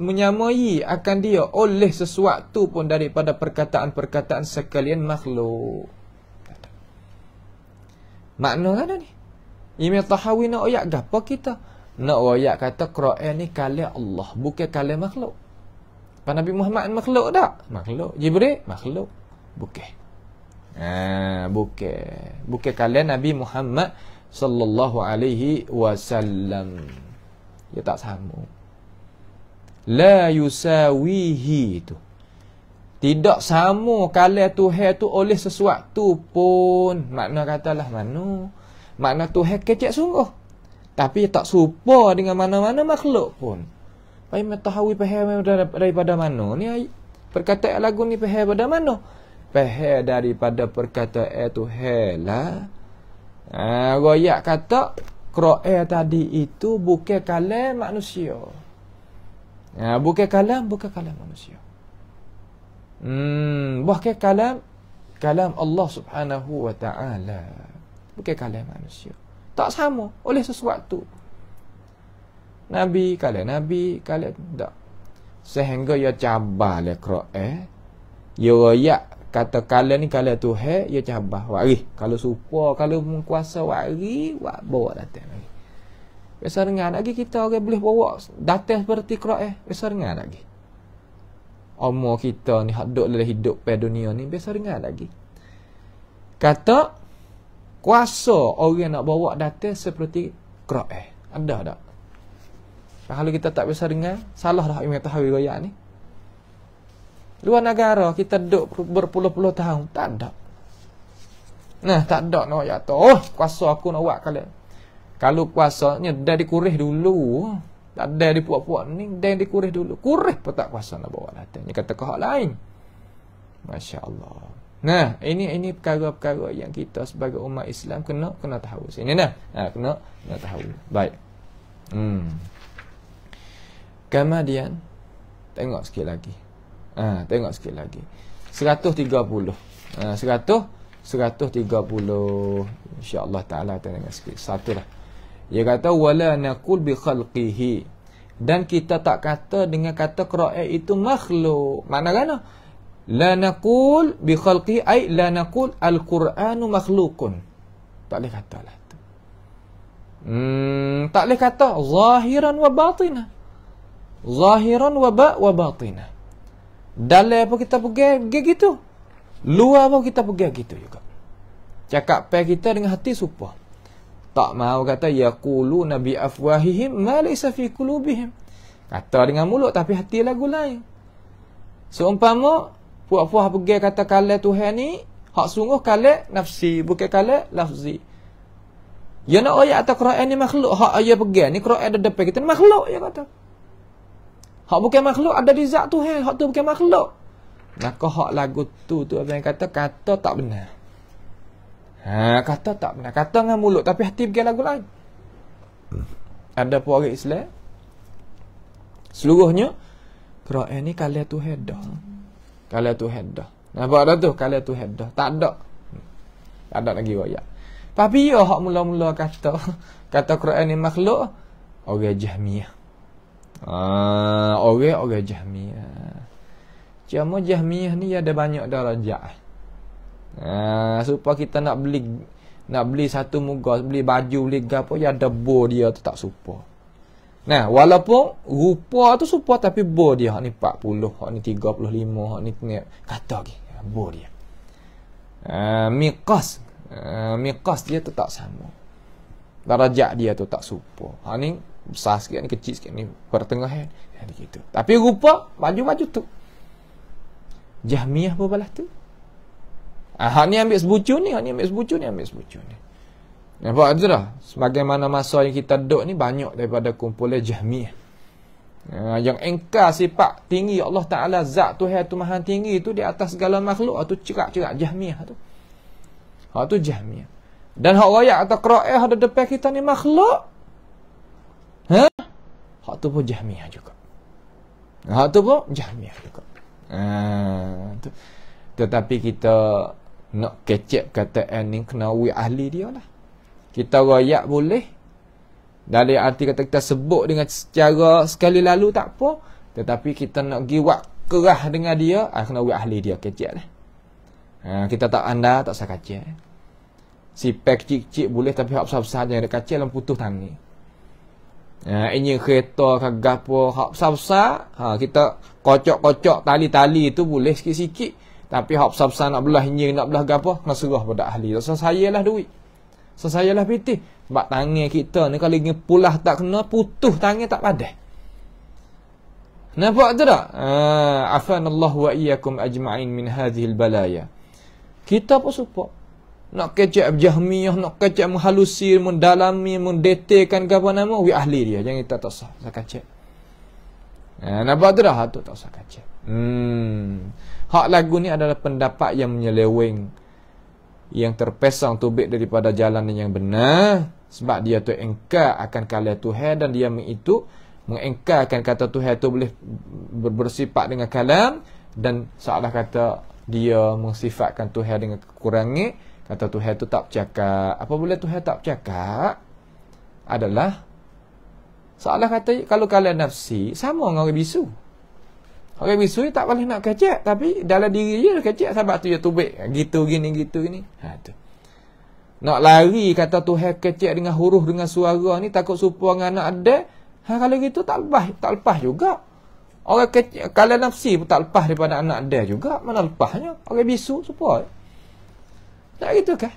S1: menyamai akan dia oleh sesuatu pun daripada perkataan-perkataan sekalian makhluk. Makna ada ni. Imam Tahawi nak ayat gapo kita? Nak ayat kata Quran ni kalam Allah, bukan kalam makhluk. Pak Nabi Muhammad makhluk tak? Makhluk. Jibril makhluk. Bukan. Bukan kalam Nabi Muhammad sallallahu alaihi wasallam. Dia tak sama. La yusawihi tu. Tidak sama kalam Tuhan tu oleh sesuatu pun. Makna katalah mana? Makna Tuhan kecek sungguh. Tapi tak serupa dengan mana-mana makhluk pun. Pai mengetahui faham daripada mana ni? Perkataan lagu ni faham daripada mana? Faham daripada perkataan Tuhan lah. Royak kata Quran tadi itu bukan kalam manusia. Bukan kalam manusia. Bukan kalam Allah Subhanahu wa ta'ala. Bukan kalam manusia. Tak sama oleh sesuatu. Nabi kalam tak. Sehingga ia cabar le Quran. Ia royak kata kalam ni kalam Tuhan, ia cabar. Wari, kalau serupa, kalau mengkuasa wari, bawa datang lagi. Biasa dengar lagi kita orang boleh bawa datang seperti Quran. Biasa dengar lagi. Umur kita ni hidup dalam hidup pada dunia ni biasa dengar lagi. Kata kuasa orang nak bawa datang seperti Quran. Ada tak? Kalau kita tak biasa dengar, salah dah Imam Tahawi royak ni. Luar negara kita duduk berpuluh-puluh tahun, tak ada. Tak ada nak royak tu. Kuasa aku nak buat kalian. Kalau kuasanya dah dikurih dulu. Tak ada dipuak-puak ni, dah dikurih dulu. Kurih pun tak kuasa nak bawa datang. Dia kata kehak lain. Masya Allah. Ini perkara-perkara yang kita sebagai umat Islam kena tahu. Sini kena tahu. Baik. Kemudian tengok sikit lagi. 130. 130 insya-Allah taala tengok sikit. Satu dah. Dia kata wala naqul bi khalqihi, dan kita tak kata dengan kata Quran itu makhluk. Maknanya la naqul bi khalqihi ay la naqul al-Quranu makhluqun. Tak boleh katalah tu. Tak boleh kata zahiran wa batinah. Zahiran wa batinah. Dalam apa kita pergi gitu. Luar apa kita pergi gitu juga. Cakap pai kita dengan hati supa. Tak mahu kata yaqulu nabi afwahihim ma laysa fi qulubihim. Kata dengan mulut tapi hati lagu lain. Seumpama puak-puak pergi kata kalam Tuhan ni hak sungguh kalam nafsi, bukan kalam lafzi. Ya nak ayat atas Quran ni makhluk, hak ayat pergi ni Quran ada depan kita ni makhluk ya kata. Hak bukan makhluk ada di zat Tuhan, hak tu bukan makhluk. Maka hak lagu tu abang kata tak benar. Kata tak benar. Kata dengan mulut tapi hati pergi lagu lain. Ada pun orang Islam seluruhnya Quran ni kalian tu hedah. Kalian tu hedah. Nampak dah tu? Kalian tu hedah. Tak ada. Tak ada lagi royak. Tapi ya hak mula-mula kata Quran ni makhluk, orang Jahmiyah. Orang Jahmiyah. Cuma Jahmiyah ni ada banyak darajat. Supaya kita nak beli satu muka, beli baju, beli gapo, ya ada bo dia tu tak serupa. Nah, walaupun rupa tu serupa tapi bo dia hak ni 40, hak ni 35, hak ni tengok kata lagi bo dia. Miqas dia tu tak sama. Darajat dia tu tak serupa. Hak ni besar sikit, ni kecil sikit, ni pertengahan. Gitu. Tapi rupa baju-baju tu. Jahmiyah apa balas tu? Hak ni ambil sebucu ni, hak ni ambil sebucu ni, ambil sebucu ni. Nampak tu dah? Sebagaimana masa yang kita duduk ni banyak daripada kumpulan Jahmiyah. Yang engkar sifat tinggi Allah Ta'ala, zat Tuhan tu maha tinggi tu di atas segala makhluk, tu cerak-cerak Jahmiyah tu. Hak tu Jahmiyah. Dan hak rakyat atau Qur'an ada depan kita ni makhluk. Hak tu pun Jahmiyah juga. Hak tu pun Jahmiyah juga. Tetapi kita nak kecep kata ni kena ahli dia lah. Kita rakyat boleh. Dari arti kata kita sebut dengan secara sekali lalu tak apa. Tetapi kita nak giwak kerah dengan dia, kena ahli dia kecep lah. Kita tak anda tak usah kacau. Si pek cik-cik boleh tapi hak besar-besar jangan ada kacau dalam putus tangi. Ini kereta ke gapo hak besar-besar, kita kocok-kocok tali-tali tu boleh sikit-sikit. Tapi hak besar-besar nak belah injin, nak belah gapo, kena serah pada ahli. So saya lah duit. So saya lah pitih. Sebab tangan kita ni kalau ingin pulah tak kena, putus tangan tak padah. Nampak tu tak? Afanallahu wa iyyakum ajma'in min hadhil balaya. Kita pun support. Nak kecek Jahmiyah, nak kecek menghalusir, mendalami, mendetilkan ke apa nama, ahli dia. Jangan kita tak usah kacek. Nampak tu dah? Tu tak usah kacek. Hak lagu ni adalah pendapat yang menyeleweng, yang terpesong tubik daripada jalan yang benar. Sebab dia tu engkar akan kalam Tuhan, dan dia itu mengengkarkan kata Tuhan tu boleh bersifat dengan kalam, dan seolah kata dia mensifatkan Tuhan dengan kekurangan. Kata Tuhan tu tak bercakap. Apa boleh Tuhan tak bercakap? Adalah seolah kata kalau kalian nafsi sama dengan orang bisu. Orang bisu ni tak boleh nak kecek, tapi dalam diri dia kecek sebab tu dia tubik. Gitu gini. Tu. Nak lari kata Tuhan kecek dengan huruf, dengan suara ni takut serupa dengan anak ada. Kalau gitu tak lepas juga. Orang kecek, kalian nafsi pun tak lepas daripada anak ada juga. Mana lepasnya? Orang bisu serupa. Tak gitu kan?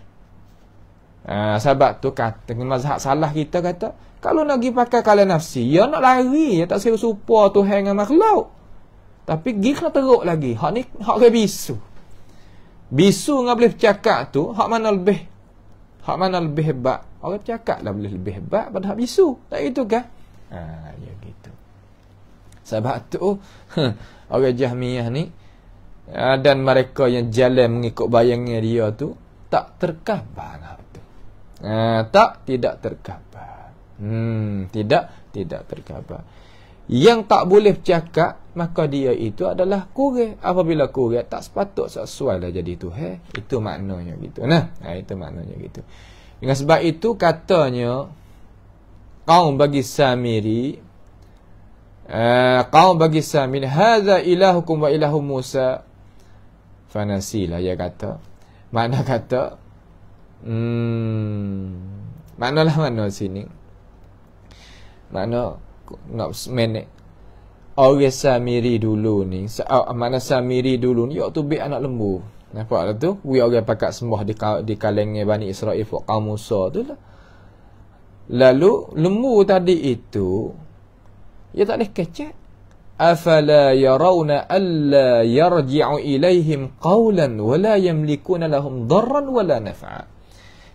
S1: Sebab tu kata mazhab salah kita kata kalau nak pergi pakai kalian nafsi, ya nak lari, ya tak serupa Tuhan dengan makhluk. Tapi pergi kena teruk lagi. Hak ni hak orang bisu. Bisu dengan boleh bercakap tu, hak mana lebih hebat? Orang bercakap lah boleh lebih hebat pada hak bisu. Tak gitu kan? Ya gitu. Sebab tu orang Jahmiyah ni dan mereka yang jalan mengikut bayangnya dia tu tak terkhabar tu. Tidak terkhabar. Tidak terkhabar. Yang tak boleh bercakap, maka dia itu adalah kurang. Apabila kurang, tak sepatut sesuai dah jadi Tuhan. Itu maknanya gitu. Itu maknanya gitu. Dengan sebab itu katanya kaum bagi Samiri, hadza ilahukum wa ilahu Musa fanasilah, dia kata. Mana kata mana sini, mana nak menek orang Samiri dulu ni, mana Samiri dulu ni waktu bik anak lembu. Nampak lah tu, orang pakat sembah di kalangan Bani Israel kaum Musa tu lah. Lalu lembu tadi itu dia tak boleh kecek. Afala yarawna alla yarji'u ilaihim qawlan wa la yamlikuna lahum darran wa la naf'a.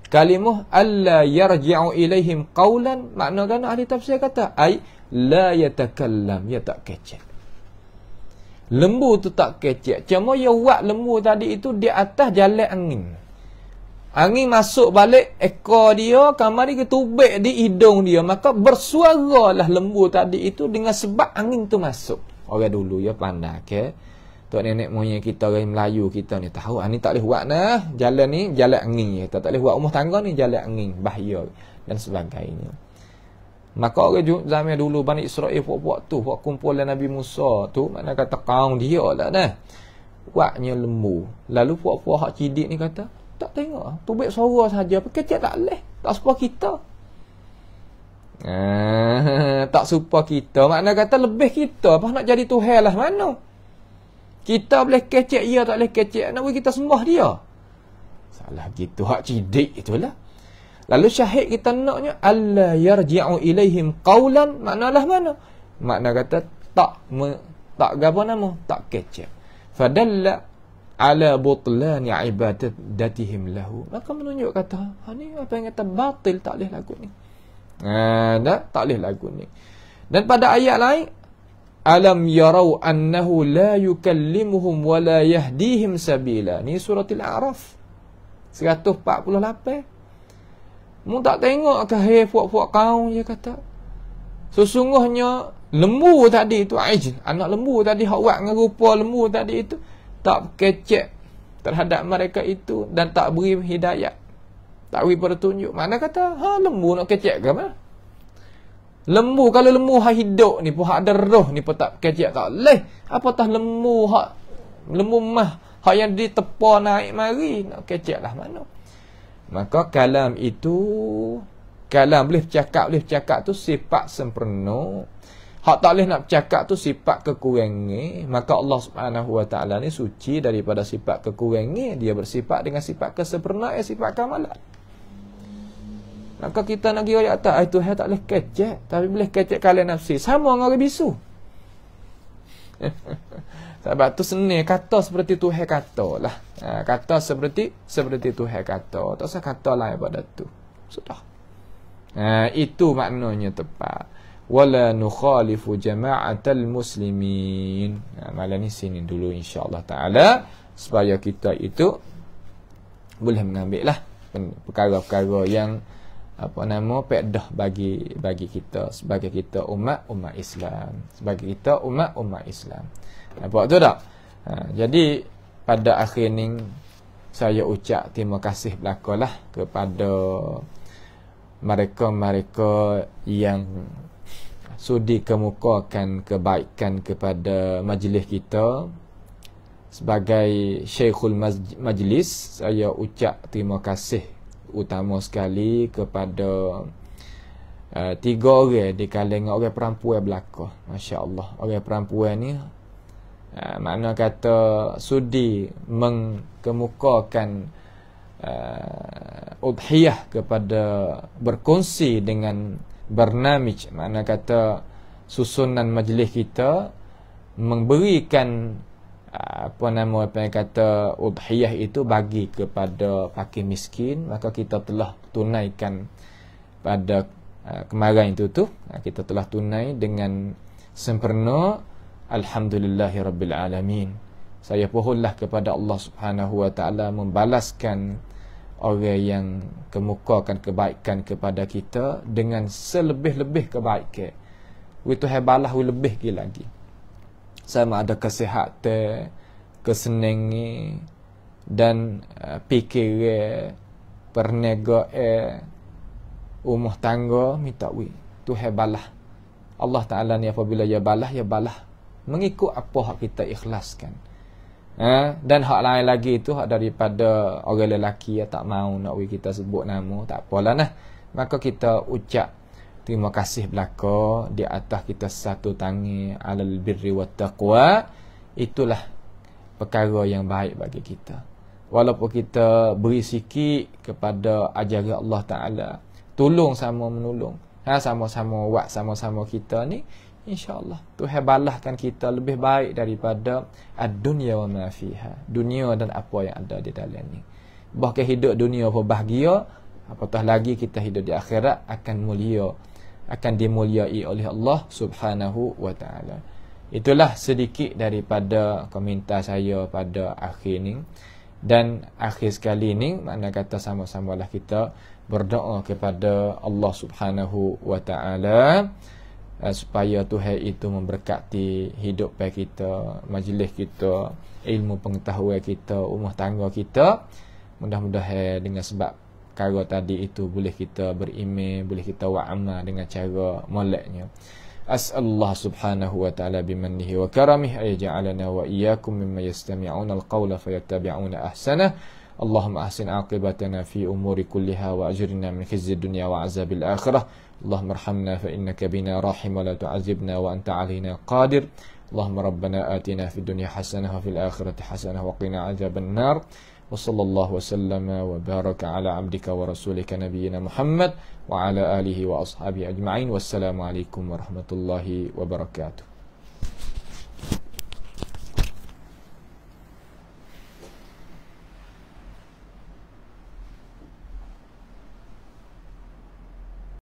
S1: Kalimah alla yarji'u ilaihim qawlan, maknanya ahli tafsir kata ai la yatakallam, dia tak kecek. Lembu tu tak kecek. Cuma dia buat lembu tadi itu di atas jalan angin. Angin masuk balik ekor dia, kamari ketubik di hidung dia, maka bersuaralah lembu tadi itu dengan sebab angin tu masuk. Orang dulu ya pandai ke. Tok nenek moyang kita orang Melayu kita ni tahu ni tak boleh buat nah. Jalan ni jalan angin je. Tak boleh buat rumah tangga ni jalan angin, bahaya dan sebagainya. Maka orang zaman dulu Bani Israel puak-puak tu, puak kumpulan Nabi Musa tu, mana kata kaum dia lah dah. Buatnya lembu. Lalu puak-puak hak cidik ni kata, tak tengok, tubik suara saja, kecek tak leh, tak serupa kita. Tak serupa kita, makna kata lebih kita, apa nak jadi Tuhan lah mana? Kita boleh kecek, dia tak boleh kecek, nak bagi kita sembah dia. Salah gitu, hak cidik itulah. Lalu syahid kita naknya alla yarji'u ilaihim qawlan, maknalah mana? Makna kata tak apa nama? Tak kecek. Fadalla ala butlani ibadatihim lahu. Maka menunjuk kata, ni apa yang kata batil, tak boleh lagu ni. Tak boleh lagu ni. Dan pada ayat lain, alam yarau annahu la yukallimuhum wa la yahdihim sabila. Ni surah Al-A'raf 148. Mu tak tengok ke hai puak-puak kaum, dia kata. Sesungguhnya lembu tadi itu ajl, anak lembu tadi hak buat dengan rupa lembu tadi itu tak kecek terhadap mereka itu dan tak beri hidayah, tak beri petunjuk. Mana kata lembu nak kecek ke mana? Lembu, kalau lembu hak hidup ni pun hak ada roh ni pun tak kecek tak leh. Apatah lembu mah hak yang ditepa naik mari nak kecek lah mana? Maka kalam itu, kalam boleh bercakap tu sifat sempurna. Hak tak boleh nak bercakap tu sifat kekurangan. Maka Allah Subhanahu Wa Taala ni suci daripada sifat kekurangan. Dia bersifat dengan sifat kesempurnaan, sifat kamalan. Maka kita nak kira atas itu tak boleh kecek, tapi boleh kecek kalian nafsi. Sama dengan orang bisu. Sebab tu seni kata seperti Tuhan kata lah. Kata seperti Tuhan kata. Tak usah kata lain pada tu. Sudah. Itu maknanya tepat. Wala nukhalifu jama'atal muslimin. Malam ni sini dulu insya-Allah taala supaya kita itu boleh mengambil lah perkara-perkara yang pedah bagi kita sebagai kita umat Islam, sebagai kita umat Islam. Nampak tu tak? Jadi pada akhir ni saya ucap terima kasih belakalah kepada mereka-mereka yang sudi kemukakan kebaikan kepada majlis kita. Sebagai Syekhul Majlis, saya ucap terima kasih utama sekali kepada 3 orang di kalangan orang perempuan belaka. Masya-Allah, orang perempuan ni makna kata sudi mengemukakan udhiyah kepada berkongsi dengan bernamij, makna kata susunan majlis kita memberikan apa yang kata udhiyah itu bagi kepada fakir miskin. Maka kita telah tunaikan pada kemarin itu kita telah tunai dengan sempurna. Alhamdulillahirabbil alamin. Saya pohonlah kepada Allah Subhanahu Wa Taala membalaskan orang yang kemukakan kebaikan kepada kita dengan selebih-lebih kebaikan. Itu hebalah lebih lagi. Sama ada kesihatan, kesenangan dan fikiran, perniagaan, rumah tangga minta tu hebalah. Allah Taala ni apabila ya balah mengikut apa hak kita ikhlaskan. Dan hak lain lagi itu hak daripada orang lelaki yang tak mau nak kita sebut nama, tak apalah nah. Maka kita ucap terima kasih belaka di atas kita satu tangan alal birri wat taqwa. Itulah perkara yang baik bagi kita. Walaupun kita beri sikit kepada ajaran Allah Taala, tolong sama menolong. Sama-sama buat sama-sama kita ni, insya-Allah Tuhan balaskan kita lebih baik daripada ad-dunya wa ma fiha. Dunia dan apa yang ada di dalam ni. Bahkan hidup dunia pun bahagia, apatah lagi kita hidup di akhirat akan mulia, akan dimuliai oleh Allah Subhanahu Wa Taala. Itulah sedikit daripada komentar saya pada akhir ni. Dan akhir sekali ni makna kata sama-samalah kita berdoa kepada Allah Subhanahu wa taala supaya Tuhan itu memberkati hidup kita, majlis kita, ilmu pengetahuan kita, rumah tangga kita. Mudah-mudahan dengan sebab perkara tadi itu boleh kita beriman, boleh kita wa'amal dengan cara moleknya. As'alullah subhanahu wa ta'ala bimannihi wa karamih ayaja'alana wa iyyakum mimma yastami'una al-qawla fayattabi'una ahsanah. Allahumma ahsin aqibatana fi umuri kulliha wa ajirna min khizyi dunya wa azabil akhirah. Allahumma arhamna fa innaka bina rahim wa la tu'azibna wa anta alina qadir. Allahumma rabbana atina fid dunya hasanah wa fil akhirati hasanah wa qina azaban nar. Wa sallallahu wa sallama wa baraka ala abdika wa rasulika nabiyyina Muhammad wa ala alihi wa ashabihi ajma'in. Wassalamu alaikum warahmatullahi wabarakatuh.